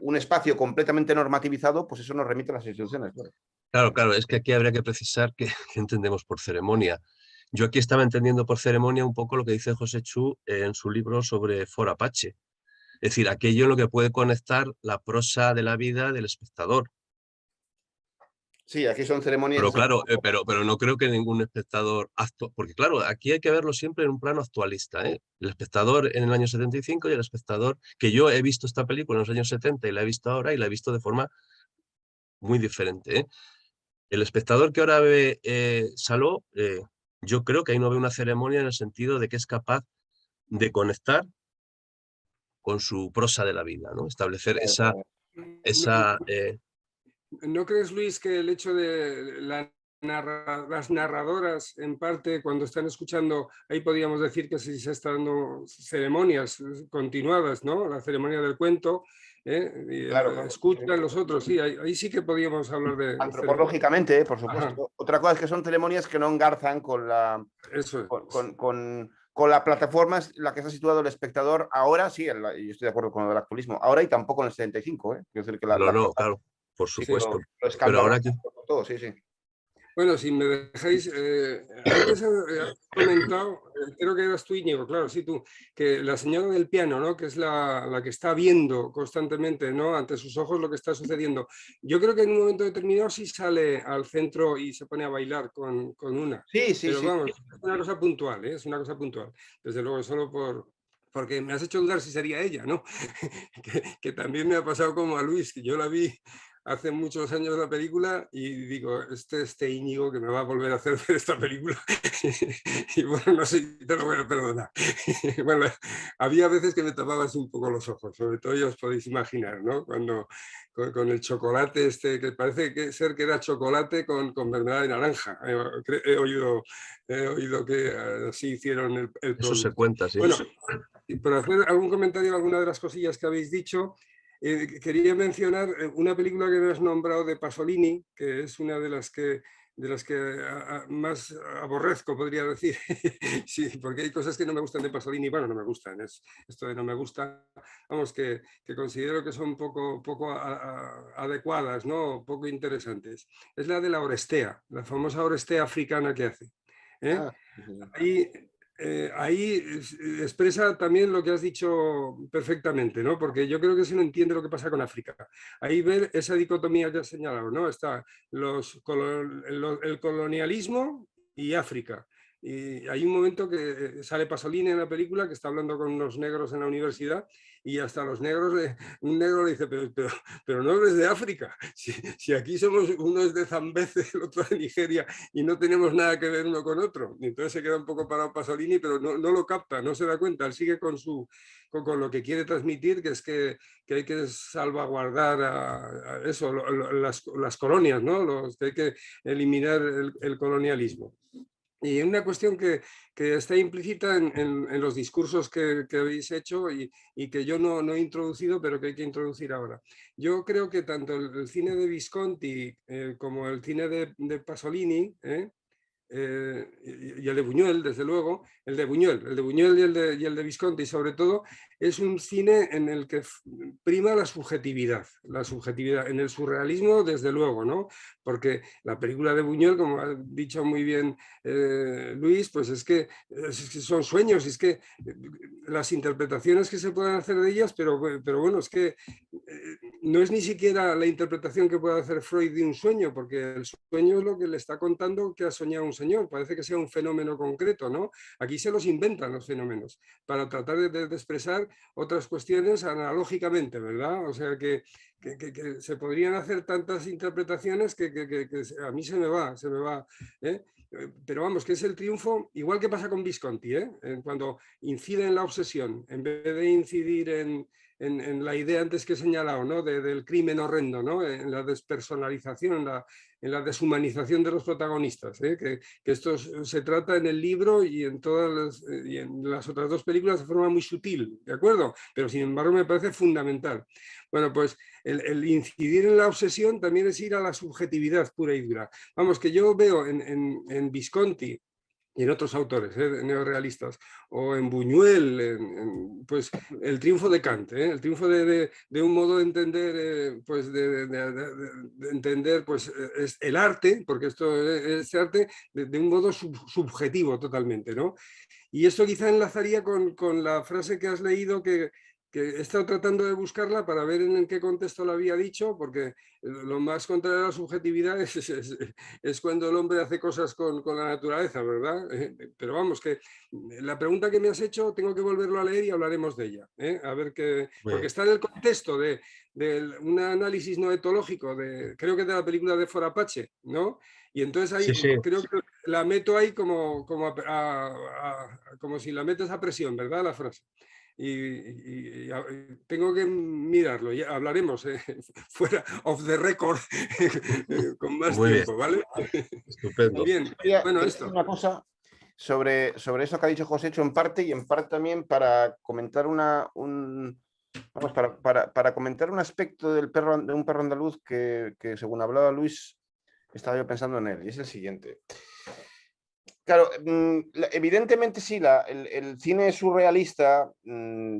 un espacio completamente normativizado, pues eso nos remite a las instituciones. Claro, es que aquí habría que precisar qué entendemos por ceremonia. Yo aquí estaba entendiendo por ceremonia un poco lo que dice José Chu en su libro sobre For Apache. Es decir, aquello en lo que puede conectar la prosa de la vida del espectador. Sí, aquí son ceremonias. Pero claro, pero no creo que ningún espectador porque claro, aquí hay que verlo siempre en un plano actualista, ¿eh? El espectador en el año 75 y el espectador que yo he visto esta película en los años 70 y la he visto ahora y la he visto de forma muy diferente, ¿eh? El espectador que ahora ve Saló, yo creo que ahí no ve una ceremonia en el sentido de que es capaz de conectar con su prosa de la vida, ¿no? Establecer esa ¿No crees, Luis, que el hecho de las narradoras, en parte, cuando están escuchando, ahí podríamos decir que sí se están dando ceremonias continuadas, ¿no? La ceremonia del cuento, y Claro. escuchan los otros, sí, ahí sí que podríamos hablar de ceremonia. Antropológicamente, por supuesto. Ajá, Otra cosa es que son ceremonias que no engarzan con la eso es. con la plataforma en la que está situado el espectador ahora, sí, y yo estoy de acuerdo con el actualismo, ahora y tampoco en el 75, ¿eh? Quiero decir que no, claro, por sí, supuesto. lo Pero escandaloso ahora que todo, sí, sí. Bueno, si me dejáis, antes has comentado, creo que eras tú, Íñigo, claro, sí, tú, que la señora del piano, ¿no? Que es la que está viendo constantemente, ¿no? Ante sus ojos lo que está sucediendo. Yo creo que en un momento determinado sí sale al centro y se pone a bailar con una. Sí, sí, Pero sí. vamos, es una cosa puntual, ¿eh? Es una cosa puntual. Desde luego, solo porque me has hecho dudar si sería ella, ¿no? que también me ha pasado como a Luis, que yo la vi hace muchos años la película y digo, este Íñigo que me va a volver a hacer ver esta película. Y bueno, no sé si te lo voy a perdonar. Bueno, había veces que me tapaba así un poco los ojos, sobre todo ya os podéis imaginar, ¿no? Cuando con el chocolate que parece ser que era chocolate con mermelada de naranja. He oído que así hicieron el eso se producto. cuenta, sí. Bueno, y por hacer algún comentario a alguna de las cosillas que habéis dicho, quería mencionar una película que no has nombrado de Pasolini, que es una de las que más aborrezco, podría decir. Sí, porque hay cosas que no me gustan de Pasolini. Bueno, no me gustan, esto de no me gusta, vamos, que considero que son poco adecuadas, ¿no? Poco interesantes. Es la de la Orestea, la famosa Orestea africana que hace. ¿Eh? Ah, sí, sí. Ahí expresa también lo que has dicho perfectamente, ¿no? Porque yo creo que se no entiende lo que pasa con África. Ahí ver esa dicotomía que has señalado, ¿no? Está el colonialismo y África. Y hay un momento que sale Pasolini en la película que está hablando con unos negros en la universidad y hasta los negros, un negro le dice, pero no eres de África, si aquí somos, uno es de Zambeze, el otro de Nigeria y no tenemos nada que ver uno con otro. Y entonces se queda un poco parado Pasolini, pero no lo capta, no se da cuenta, él sigue con lo que quiere transmitir, que es que hay que salvaguardar a eso, las colonias, ¿no? Que hay que eliminar el colonialismo. Y una cuestión que está implícita en los discursos que habéis hecho y que yo no he introducido, pero que hay que introducir ahora. Yo creo que tanto el cine de Visconti como el cine de Pasolini, y el de Buñuel, desde luego, el de Buñuel y el de Visconti, sobre todo, es un cine en el que prima la subjetividad, en el surrealismo, desde luego, ¿no? Porque la película de Buñuel, como ha dicho muy bien Luis, pues es que son sueños, es que las interpretaciones que se pueden hacer de ellas, pero bueno, es que no es ni siquiera la interpretación que puede hacer Freud de un sueño, porque el sueño es lo que le está contando que ha soñado un señor, parece que sea un fenómeno concreto, ¿no? Aquí se los inventan los fenómenos para tratar de expresar otras cuestiones analógicamente, ¿verdad? O sea que se podrían hacer tantas interpretaciones que a mí se me va, ¿eh? Pero vamos, que es el triunfo, igual que pasa con Visconti, ¿eh? Cuando incide en la obsesión, en vez de incidir en la idea antes que he señalado, ¿no? del crimen horrendo, ¿no? En la despersonalización, en la deshumanización de los protagonistas, ¿eh? que esto se trata en el libro y y en las otras dos películas de forma muy sutil, ¿de acuerdo? Pero sin embargo me parece fundamental. Bueno, pues el incidir en la obsesión también es ir a la subjetividad pura y dura. Vamos, que yo veo en Visconti y en otros autores neorrealistas, o en Buñuel, pues el triunfo de Kant, el triunfo de un modo de entender, pues de entender pues, es el arte, porque esto es arte, de un modo subjetivo totalmente, ¿no? Y esto quizá enlazaría con la frase que has leído que he estado tratando de buscarla para ver en qué contexto la había dicho, porque lo más contrario a la subjetividad es cuando el hombre hace cosas con la naturaleza, ¿verdad? Pero vamos, que la pregunta que me has hecho tengo que volverlo a leer y hablaremos de ella. A ver qué, porque está en el contexto de un análisis no etológico, creo que de la película de Forapache, ¿no? Y entonces ahí Sí, sí. creo que la meto ahí como si la metes a presión, ¿verdad? La frase. Y tengo que mirarlo, ya hablaremos fuera of the record con más Muy bien, tiempo, ¿vale? estupendo. Bien, bueno, Quería decir esto. una cosa sobre eso que ha dicho José, hecho en parte y en parte también para comentar vamos, para comentar un aspecto de un perro andaluz que según hablaba Luis, estaba yo pensando en él, y es el siguiente. Claro, evidentemente sí, el cine surrealista,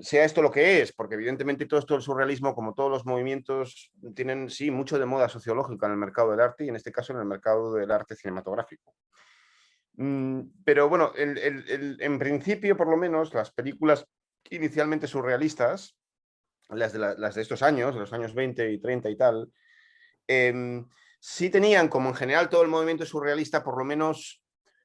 sea esto lo que es, porque evidentemente todo esto del surrealismo, como todos los movimientos, tienen sí mucho de moda sociológica en el mercado del arte y en este caso en el mercado del arte cinematográfico. Pero bueno, en principio, por lo menos, las películas inicialmente surrealistas, las de estos años, de los años 20 y 30 y tal, sí tenían, como en general todo el movimiento surrealista, por lo menos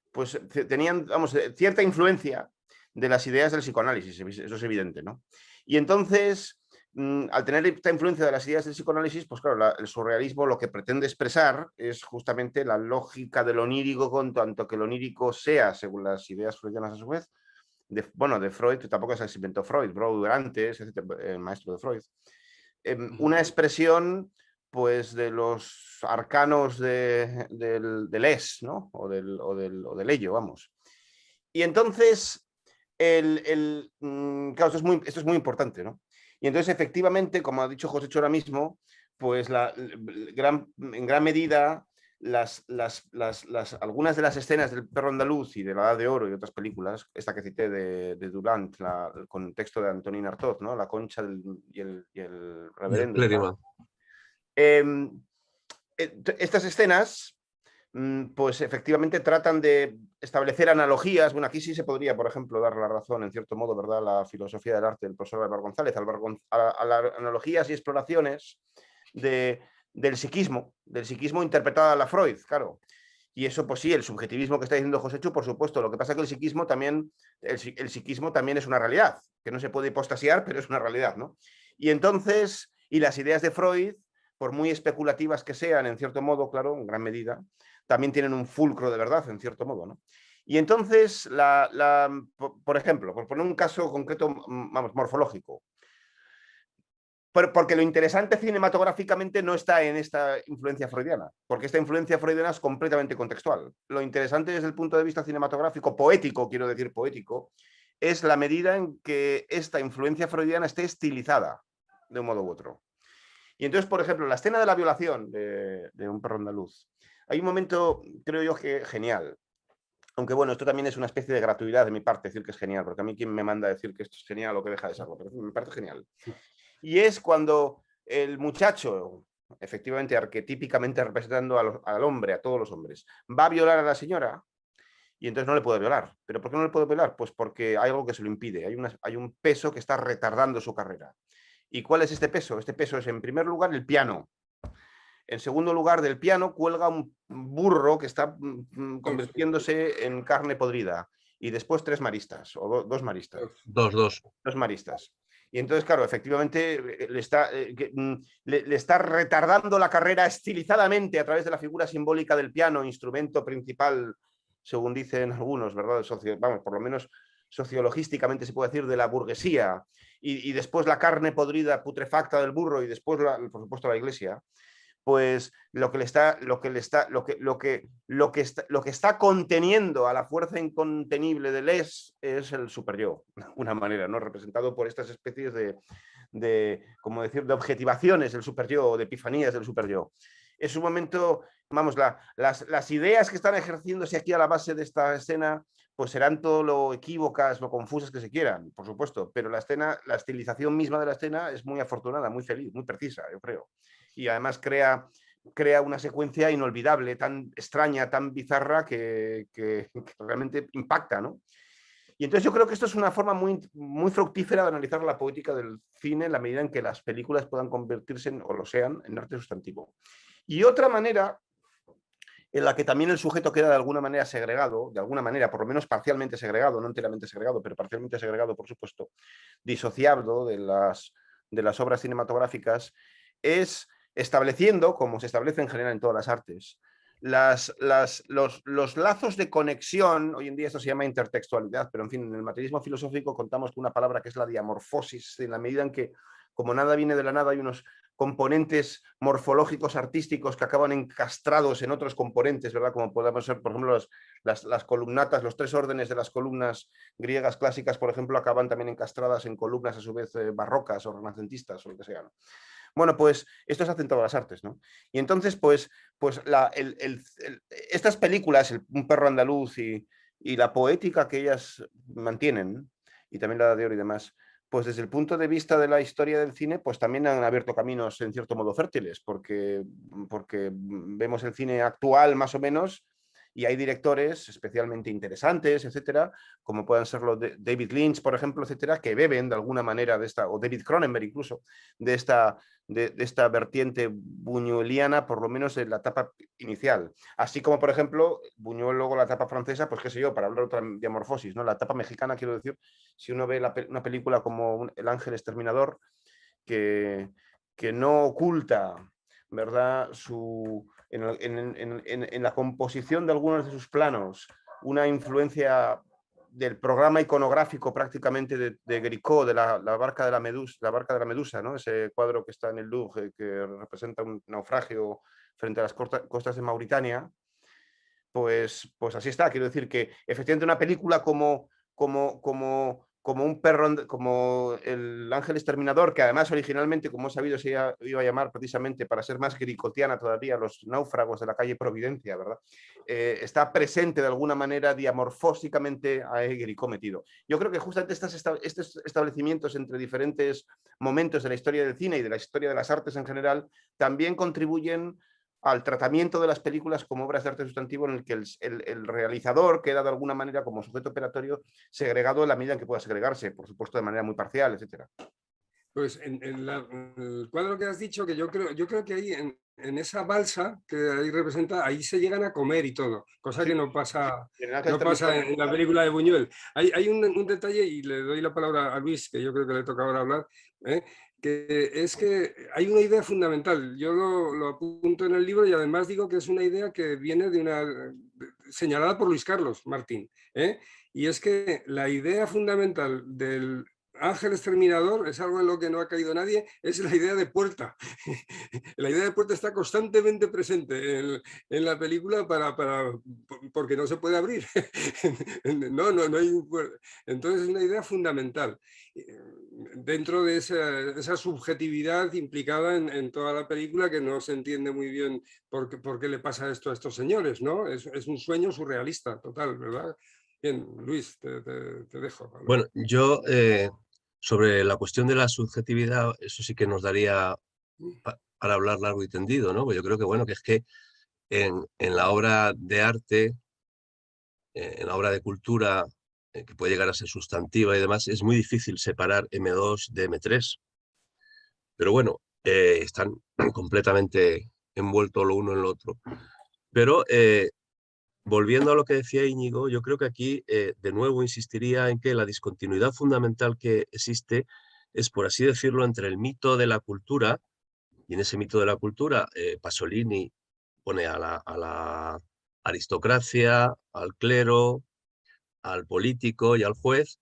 pues tenían, vamos, cierta influencia de las ideas del psicoanálisis, eso es evidente, ¿no? Y entonces, al tener esta influencia de las ideas del psicoanálisis, pues claro, el surrealismo lo que pretende expresar es justamente la lógica del onírico, con tanto que el onírico sea, según las ideas freudianas a su vez, de Freud, que tampoco se inventó Freud, antes, el maestro de Freud, una expresión pues de los arcanos del es, ¿no? O del ello, vamos. Y entonces, claro, esto es muy importante, ¿no? Y entonces, efectivamente, como ha dicho José ahora mismo, pues en gran medida algunas de las escenas del Perro Andaluz y de la Edad de Oro y otras películas, esta que cité de Durand, con texto de Antonín Artaud, ¿no? La Concha y el Reverendo. Estas escenas, pues efectivamente tratan de establecer analogías. Bueno, aquí sí se podría, por ejemplo, dar la razón, en cierto modo, ¿verdad?, la filosofía del arte del profesor Álvaro González, a las analogías y exploraciones del psiquismo interpretado a la Freud, claro. Y eso, pues sí, el subjetivismo que está diciendo José Chu, por supuesto. Lo que pasa es que el psiquismo también es una realidad, que no se puede hipostasiar, pero es una realidad, ¿no? Y entonces, y las ideas de Freud, por muy especulativas que sean, en cierto modo, claro, en gran medida, también tienen un fulcro de verdad, en cierto modo, ¿no? Y entonces, por ejemplo, por poner un caso concreto, vamos, morfológico, Porque lo interesante cinematográficamente no está en esta influencia freudiana, porque esta influencia freudiana es completamente contextual. Lo interesante desde el punto de vista cinematográfico, poético, quiero decir poético, es la medida en que esta influencia freudiana esté estilizada de un modo u otro. Y entonces, por ejemplo, la escena de la violación de Un perro andaluz, hay un momento, creo yo, que genial. Aunque bueno, esto también es una especie de gratuidad de mi parte decir que es genial, porque a mí quien me manda a decir que esto es genial o que deja de serlo, pero me parece genial. Y es cuando el muchacho, efectivamente, arquetípicamente representando al hombre, a todos los hombres, va a violar a la señora y entonces no le puede violar. ¿Pero por qué no le puede violar? Pues porque hay algo que se lo impide, hay un peso que está retardando su carrera. ¿Y cuál es este peso? Este peso es, en primer lugar, el piano. En segundo lugar, del piano cuelga un burro que está convirtiéndose en carne podrida. Y después 3 maristas, o 2 maristas. Dos. 2 maristas. Y entonces, claro, efectivamente le está retardando la carrera estilizadamente a través de la figura simbólica del piano, instrumento principal, según dicen algunos, ¿verdad? Vamos, por lo menos sociologísticamente se puede decir, de la burguesía, y después la carne podrida, putrefacta del burro, y después, por supuesto, la iglesia. Pues lo que está conteniendo a la fuerza incontenible del es el superyo, de alguna manera, ¿no? Representado por estas especies como decir, de objetivaciones del superyo o de epifanías del superyo. Es un momento, vamos, las ideas que están ejerciéndose aquí a la base de esta escena, pues serán todo lo equívocas, lo confusas que se quieran, por supuesto, pero la estilización misma de la escena es muy afortunada, muy feliz, muy precisa, yo creo. Y además crea una secuencia inolvidable, tan extraña, tan bizarra, que realmente impacta, ¿no? Y entonces yo creo que esto es una forma muy, muy fructífera de analizar la poética del cine en la medida en que las películas puedan convertirse, o lo sean, en arte sustantivo. Y otra manera en la que también el sujeto queda de alguna manera segregado, de alguna manera, por lo menos parcialmente segregado, no enteramente segregado, pero parcialmente segregado, por supuesto, disociado de las obras cinematográficas, es estableciendo, como se establece en general en todas las artes, los lazos de conexión. Hoy en día esto se llama intertextualidad, pero en fin, en el materialismo filosófico contamos con una palabra que es la diamorfosis, en la medida en que, como nada viene de la nada, hay unos componentes morfológicos artísticos que acaban encastrados en otros componentes, ¿verdad? Como podemos ser, por ejemplo, las columnatas, los 3 órdenes de las columnas griegas clásicas, por ejemplo, acaban también encastradas en columnas a su vez barrocas o renacentistas o lo que sea, ¿no? Bueno, pues esto se hace en todas las artes, ¿no? Y entonces, pues estas películas, Un perro andaluz y la poética que ellas mantienen, y también la de Oro y demás, pues desde el punto de vista de la historia del cine, pues también han abierto caminos en cierto modo fértiles, porque vemos el cine actual más o menos, y hay directores especialmente interesantes, etcétera, como puedan ser los de David Lynch, por ejemplo, etcétera, que beben de alguna manera de esta, o David Cronenberg incluso, de esta vertiente buñueliana, por lo menos en la etapa inicial. Así como, por ejemplo, Buñuel luego la etapa francesa, pues qué sé yo, para hablar otra diamorfosis, ¿no? La etapa mexicana, quiero decir, si uno ve una película como El ángel exterminador, que no oculta, ¿verdad?, en la composición de algunos de sus planos, una influencia del programa iconográfico prácticamente de Géricault, de la barca de la Medusa, ¿no? Ese cuadro que está en el Louvre, que representa un naufragio frente a las costas de Mauritania, pues así está. Quiero decir que efectivamente una película como un perro, como El ángel exterminador, que además originalmente, como he sabido, se iba a llamar precisamente para ser más gricotiana todavía, Los náufragos de la calle Providencia, ¿verdad? Está presente de alguna manera diamorfósicamente a Géricault metido. Yo creo que justamente estos establecimientos entre diferentes momentos de la historia del cine y de la historia de las artes en general también contribuyen al tratamiento de las películas como obras de arte sustantivo, en el que el realizador queda de alguna manera como sujeto operatorio segregado en la medida en que pueda segregarse, por supuesto de manera muy parcial, etcétera. Pues en el cuadro que has dicho, que yo creo que ahí en esa balsa que ahí representa, ahí se llegan a comer y todo, cosa Sí, que no pasa en en la película de Buñuel. Hay un detalle, y le doy la palabra a Luis, que yo creo que le toca ahora hablar, que es que hay una idea fundamental. Yo lo apunto en el libro, y además digo que es una idea que viene señalada por Luis Carlos Martín, y es que la idea fundamental del Ángel Exterminador es algo en lo que no ha caído nadie, es la idea de puerta. La idea de puerta está constantemente presente en la película porque no se puede abrir. No hay entonces es una idea fundamental dentro de esa subjetividad implicada en toda la película, que no se entiende muy bien por qué le pasa esto a estos señores, ¿no? Es un sueño surrealista total, ¿verdad? Bien, Luis, te dejo. Bueno, yo sobre la cuestión de la subjetividad, eso sí que nos daría para hablar largo y tendido, ¿no? Pues yo creo que, bueno, que es que en la obra de arte, en la obra de cultura, que puede llegar a ser sustantiva y demás, es muy difícil separar M2 de M3. Pero bueno, están completamente envueltos lo uno en lo otro. Pero volviendo a lo que decía Íñigo, yo creo que aquí de nuevo insistiría en que la discontinuidad fundamental que existe es, por así decirlo, entre el mito de la cultura, y en ese mito de la cultura Pasolini pone a la aristocracia, al clero, al político y al juez,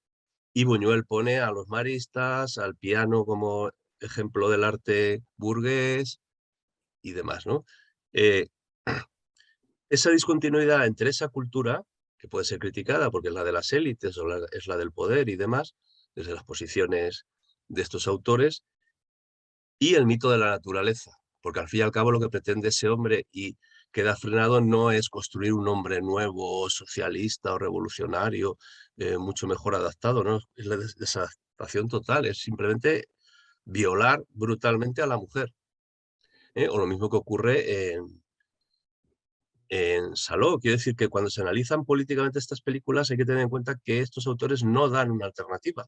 y Buñuel pone a los maristas, al piano como ejemplo del arte burgués y demás, ¿no? Esa discontinuidad entre esa cultura, que puede ser criticada porque es la de las élites o es la del poder y demás, desde las posiciones de estos autores, y el mito de la naturaleza, porque al fin y al cabo lo que pretende ese hombre y queda frenado no es construir un hombre nuevo, socialista o revolucionario, mucho mejor adaptado, ¿no? Es la desadaptación total, es simplemente violar brutalmente a la mujer. O lo mismo que ocurre en Saló. Quiero decir que cuando se analizan políticamente estas películas hay que tener en cuenta que estos autores no dan una alternativa,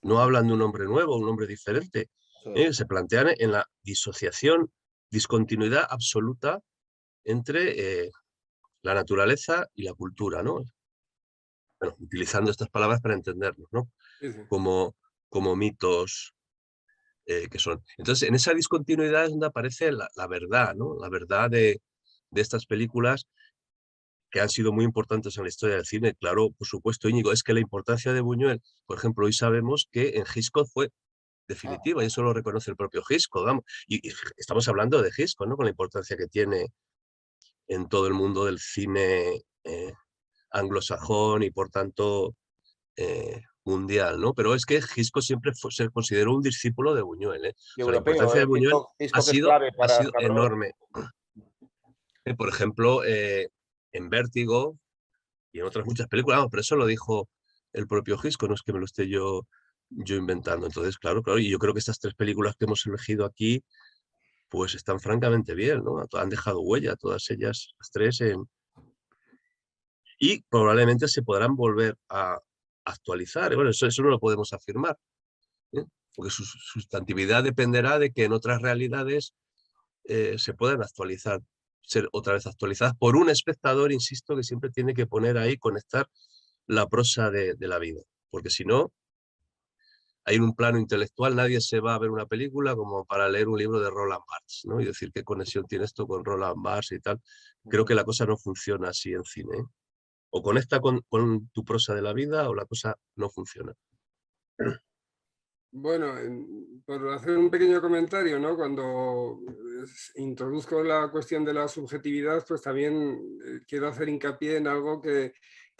no hablan de un hombre nuevo, un hombre diferente. Sí. Se plantean en la disociación, discontinuidad absoluta entre la naturaleza y la cultura, ¿no? Bueno, utilizando estas palabras para entendernos, ¿no? Sí, sí. Como mitos que son. Entonces, en esa discontinuidad es donde aparece la verdad, ¿no? La verdad de estas películas que han sido muy importantes en la historia del cine. Claro, por supuesto, Íñigo, es que la importancia de Buñuel, por ejemplo, hoy sabemos que en Hitchcock fue Ah, definitiva, y eso lo reconoce el propio Hitchcock, vamos. Y estamos hablando de Hitchcock, ¿no? Con la importancia que tiene en todo el mundo del cine anglosajón y, por tanto, mundial, ¿no? Pero es que Hitchcock siempre se consideró un discípulo de Buñuel, ¿eh? y O sea, la europeo, importancia de Buñuel Hitchcock es clave ha sido para Robert. enorme. Por ejemplo, en Vértigo y en otras muchas películas, vamos, pero eso lo dijo el propio Hitchcock, no es que me lo esté yo inventando. Entonces, claro, y yo creo que estas tres películas que hemos elegido aquí, pues están francamente bien, ¿no? Han dejado huella, todas ellas, las tres, y probablemente se podrán volver a actualizar. Bueno, eso no lo podemos afirmar, ¿eh? Porque su sustantividad dependerá de que en otras realidades se puedan actualizar, ser otra vez actualizadas por un espectador, insisto, que siempre tiene que poner ahí, conectar la prosa de la vida. Porque si no, hay un plano intelectual, nadie se va a ver una película como para leer un libro de Roland Barthes, ¿no? Y decir qué conexión tiene esto con Roland Barthes y tal. Creo que la cosa no funciona así en cine, ¿eh? O conecta con tu prosa de la vida o la cosa no funciona. Bueno, por hacer un pequeño comentario, ¿no? Cuando introduzco la cuestión de la subjetividad, pues también quiero hacer hincapié en algo que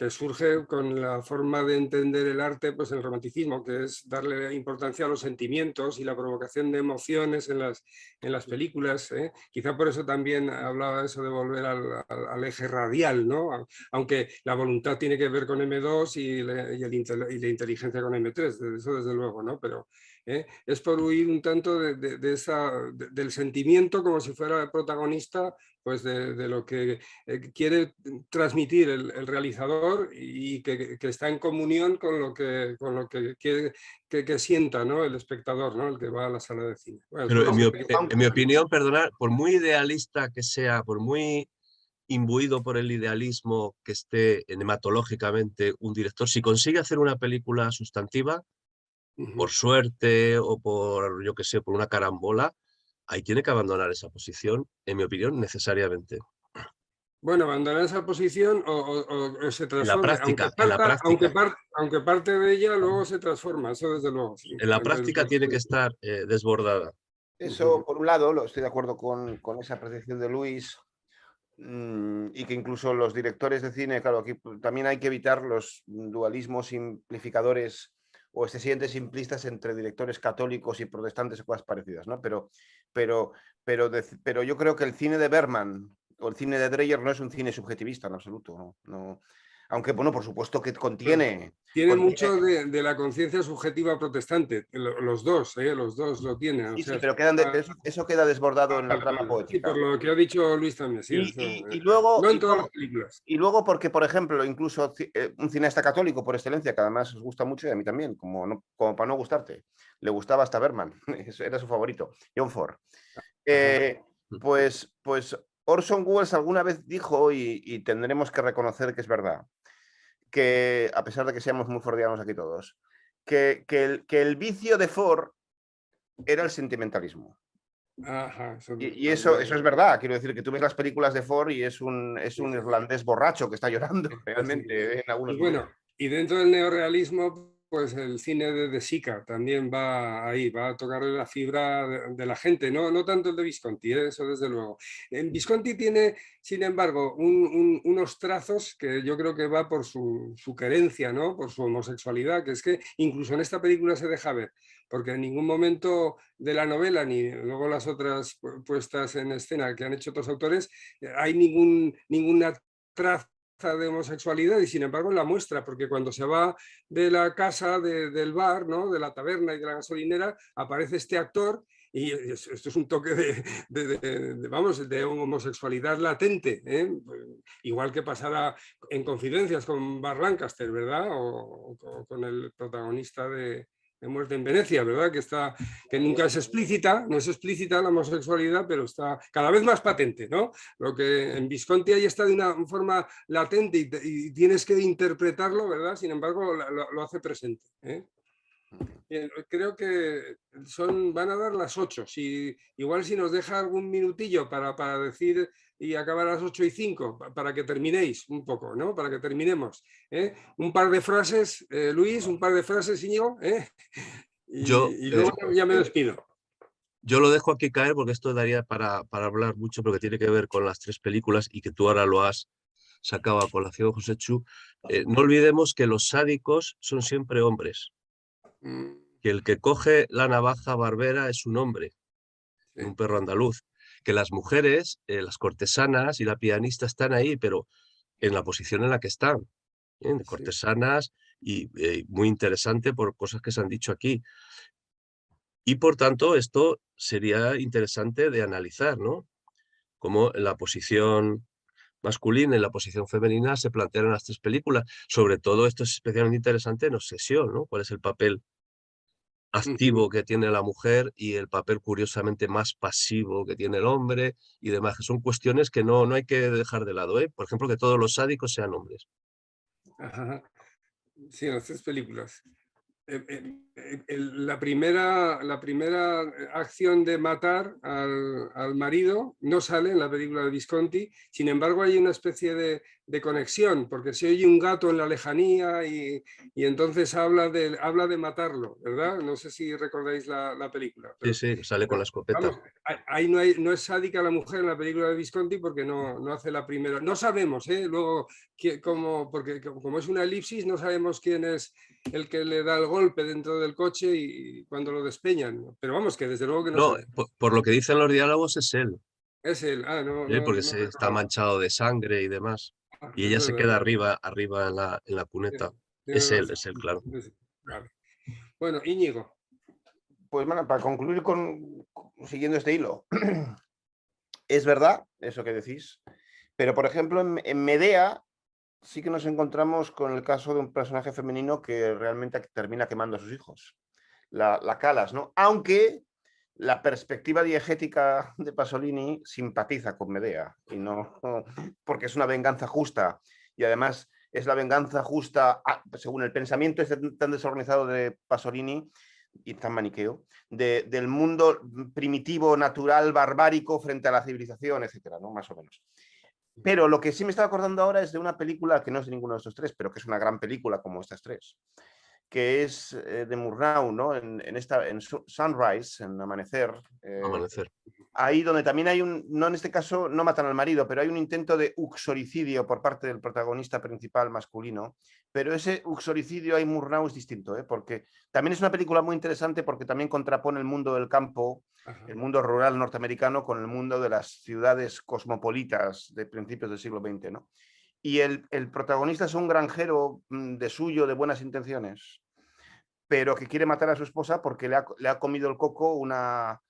surge con la forma de entender el arte, pues el romanticismo, que es darle importancia a los sentimientos y la provocación de emociones en las películas, ¿eh? Quizá por eso también hablaba eso de volver al eje radial, ¿no? Aunque la voluntad tiene que ver con M2 y la inteligencia con M3, eso desde luego, ¿no? Pero es por huir un tanto del sentimiento como si fuera el protagonista, pues de lo que quiere transmitir el realizador y que está en comunión con lo que quiere que sienta, ¿no? El espectador, ¿no? El que va a la sala de cine. Bueno, Pero después en mi opinión, perdonad, por muy idealista que sea, por muy imbuido por el idealismo que esté hematológicamente un director, si consigue hacer una película sustantiva, por suerte o por, yo qué sé, por una carambola, ahí tiene que abandonar esa posición, en mi opinión, necesariamente. Bueno, abandonar esa posición o se transforme, aunque parte de ella luego se transforma, eso desde luego. Sí. En la práctica tiene que estar desbordada. Eso, por un lado, estoy de acuerdo con esa apreciación de Luis, y que incluso los directores de cine, claro, aquí también hay que evitar los dualismos simplificadores o excesivamente simplistas entre directores católicos y protestantes o cosas parecidas, ¿no? Pero yo creo que el cine de Bergman o el cine de Dreyer no es un cine subjetivista en absoluto, ¿no? Aunque, bueno, por supuesto que contiene mucho de la conciencia subjetiva protestante, los dos lo tienen. Sí, o sea, pero eso queda desbordado en la trama poética. Sí, por lo que ha dicho Luis también, sí. Y luego, no en todas las películas. Y luego porque, por ejemplo, incluso un cineasta católico por excelencia, que además os gusta mucho y a mí también, como para no gustarte, le gustaba hasta Bergman, era su favorito, John Ford. Pues Orson Welles alguna vez dijo, y tendremos que reconocer que es verdad, que a pesar de que seamos muy fordianos aquí todos, que el vicio de Ford era el sentimentalismo. Ajá, y eso es verdad, quiero decir que tú ves las películas de Ford y es un irlandés borracho que está llorando realmente en algunos momentos. Bueno, y dentro del neorrealismo, pues el cine de Sica también va ahí, va a tocar la fibra de la gente, no tanto el de Visconti, eso desde luego. En Visconti tiene, sin embargo, unos trazos que yo creo que va por su querencia, ¿no? Por su homosexualidad, que es que incluso en esta película se deja ver, porque en ningún momento de la novela, ni luego las otras puestas en escena que han hecho otros autores, hay ninguna traza de homosexualidad, y sin embargo la muestra, porque cuando se va de la casa, del bar, ¿no? De la taberna y de la gasolinera, aparece este actor, y esto es un toque de homosexualidad latente, ¿eh? Igual que pasara en Confidencias con Burt Lancaster, ¿verdad? O con el protagonista de Muerte en Venecia, ¿verdad? Que nunca es explícita, no es explícita la homosexualidad, pero está cada vez más patente, ¿no? Lo que en Visconti ahí está de una forma latente y tienes que interpretarlo, ¿verdad? Sin embargo, lo hace presente, ¿eh? Bien, creo que van a dar las 8. Igual si nos deja algún minutillo para decir y acabar a las 8:05, para que terminéis un poco, ¿no? Para que terminemos. Un par de frases, Luis, un par de frases, Íñigo, y luego ya me despido. Yo lo dejo aquí caer porque esto daría para hablar mucho, porque tiene que ver con las 3 películas y que tú ahora lo has sacado a colación, José Chu. No olvidemos que los sádicos son siempre hombres. Que el que coge la navaja barbera es un hombre, sí. Un perro andaluz. Que las mujeres, las cortesanas y la pianista están ahí, pero en la posición en la que están. De cortesanas y muy interesante por cosas que se han dicho aquí. Y por tanto, esto sería interesante de analizar, ¿no? Cómo la posición masculina y la posición femenina se plantean en las 3 películas. Sobre todo, esto es especialmente interesante en Obsesión, ¿no? ¿Cuál es el papel activo que tiene la mujer y el papel curiosamente más pasivo que tiene el hombre y demás? Que son cuestiones que no hay que dejar de lado, ¿eh? Por ejemplo, que todos los sádicos sean hombres. Ajá. Sí, en las 3 películas. La primera acción de matar al marido no sale en la película de Visconti, sin embargo hay una especie de conexión, porque se oye un gato en la lejanía y entonces habla de matarlo, ¿verdad? No sé si recordáis la película. Pero, sí, sale con la escopeta. Vamos, ahí no es sádica la mujer en la película de Visconti porque no hace la primera. No sabemos, luego, porque como es una elipsis, no sabemos quién es el que le da el golpe dentro del coche y cuando lo despeñan. Pero vamos, que desde luego que no por lo que dicen los diálogos es él. Es él, porque está manchado de sangre y demás. Y ella se queda arriba en la cuneta. Es él, claro. Vale. Bueno, Íñigo. Pues bueno, para concluir siguiendo este hilo, es verdad eso que decís, pero por ejemplo en Medea sí que nos encontramos con el caso de un personaje femenino que realmente termina quemando a sus hijos, la Calas, ¿no? Aunque la perspectiva diegética de Pasolini simpatiza con Medea, y no porque es una venganza justa, y además es la venganza justa, según el pensamiento tan desorganizado de Pasolini y tan maniqueo, del mundo primitivo, natural, barbárico frente a la civilización, etcétera, ¿no? Más o menos. Pero lo que sí me estaba acordando ahora es de una película que no es de ninguno de estos tres, pero que es una gran película como estas tres, que es de Murnau, ¿no? En Sunrise, en Amanecer. Amanecer. Ahí donde también hay no en este caso no matan al marido, pero hay un intento de uxoricidio por parte del protagonista principal masculino, pero ese uxoricidio ahí Murnau es distinto, porque también es una película muy interesante porque también contrapone el mundo del campo, el mundo rural norteamericano con el mundo de las ciudades cosmopolitas de principios del siglo XX, ¿no? Y el protagonista es un granjero de suyo, de buenas intenciones, pero que quiere matar a su esposa porque le ha comido el coco una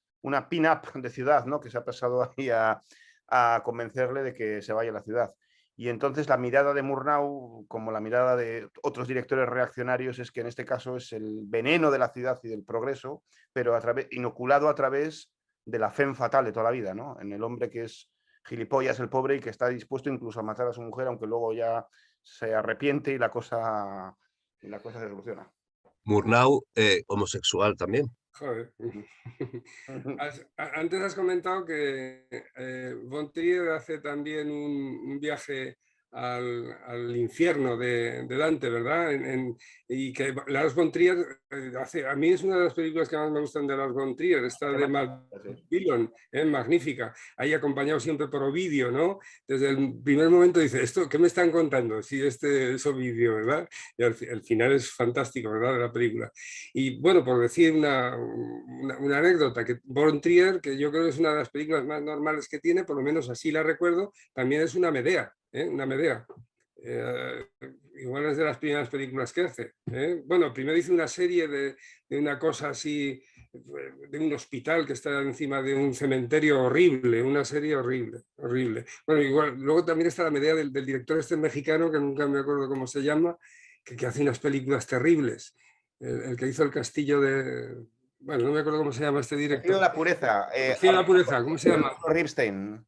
pin-up de ciudad, ¿no? Que se ha pasado ahí a convencerle de que se vaya a la ciudad. Y entonces la mirada de Murnau, como la mirada de otros directores reaccionarios, es que en este caso es el veneno de la ciudad y del progreso, pero inoculado a través de la femme fatale de toda la vida, ¿no? En el hombre que es gilipollas, el pobre, y que está dispuesto incluso a matar a su mujer, aunque luego ya se arrepiente y la cosa se soluciona. Murnau, homosexual también. Joder. Antes has comentado que von Trier hace también un viaje al infierno de Dante, ¿verdad? Y que Lars von Trier a mí es una de las películas que más me gustan de Lars von Trier, esta de Matt Dillon, magnífica, ahí acompañado siempre por Ovidio, ¿no? Desde el primer momento dice, ¿esto qué me están contando? Sí, es Ovidio, ¿verdad? Y el final es fantástico, ¿verdad? De la película. Y bueno, por decir una anécdota, que Von Trier, que yo creo que es una de las películas más normales que tiene, por lo menos así la recuerdo, también es una Medea, una Medea. Igual es de las primeras películas que hace. Bueno, primero hizo una serie de una cosa así, de un hospital que está encima de un cementerio horrible, una serie horrible, horrible. Bueno, igual, luego también está la Medea del director este mexicano, que nunca me acuerdo cómo se llama, que hace unas películas terribles. El que hizo el castillo de... Bueno, no me acuerdo cómo se llama este director. Castillo de la Pureza. Castillo de la Pureza, ¿cómo se llama? Arturo Ripstein.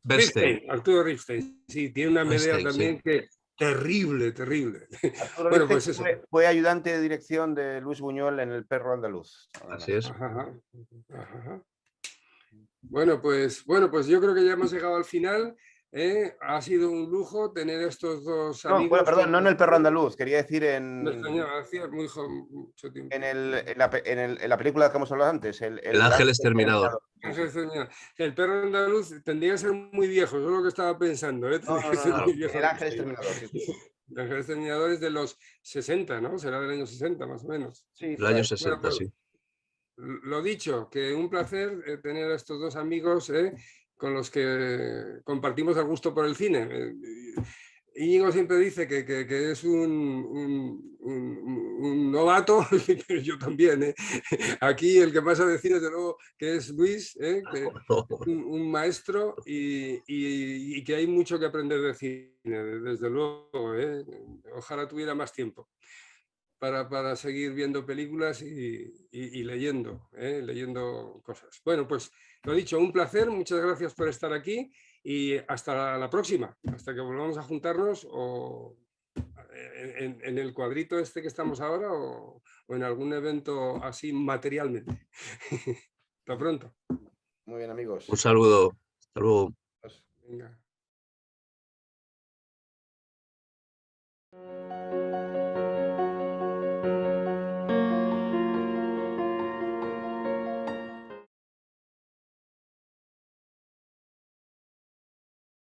Arturo Ripstein. Sí, tiene una Medea también que terrible, terrible. Arturo bueno, pues eso. Fue ayudante de dirección de Luis Buñuel en El perro andaluz. Así es. Ajá. Bueno, pues yo creo que ya hemos llegado al final. Ha sido un lujo tener estos dos amigos. Bueno, perdón, no en El perro andaluz, quería decir en la película que hemos hablado antes. El ángel exterminador. El perro andaluz tendría que ser muy viejo, eso es lo que estaba pensando. El ángel exterminador, sí. El ángel exterminador es de los 60, ¿no? Será del año 60 más o menos. Sí, el año 60, bueno, pues, sí. Lo dicho, que un placer tener a estos dos amigos con los que compartimos el gusto por el cine. Íñigo siempre dice que es un novato, pero yo también. Aquí el que más a decir, desde luego, que es Luis, que un maestro y que hay mucho que aprender de cine, desde luego. Ojalá tuviera más tiempo para seguir viendo películas y leyendo cosas. Bueno, pues lo dicho, un placer, muchas gracias por estar aquí y hasta la próxima, hasta que volvamos a juntarnos o en el cuadrito este que estamos ahora o en algún evento así materialmente. Hasta pronto. Muy bien, amigos. Un saludo. Hasta luego. Venga.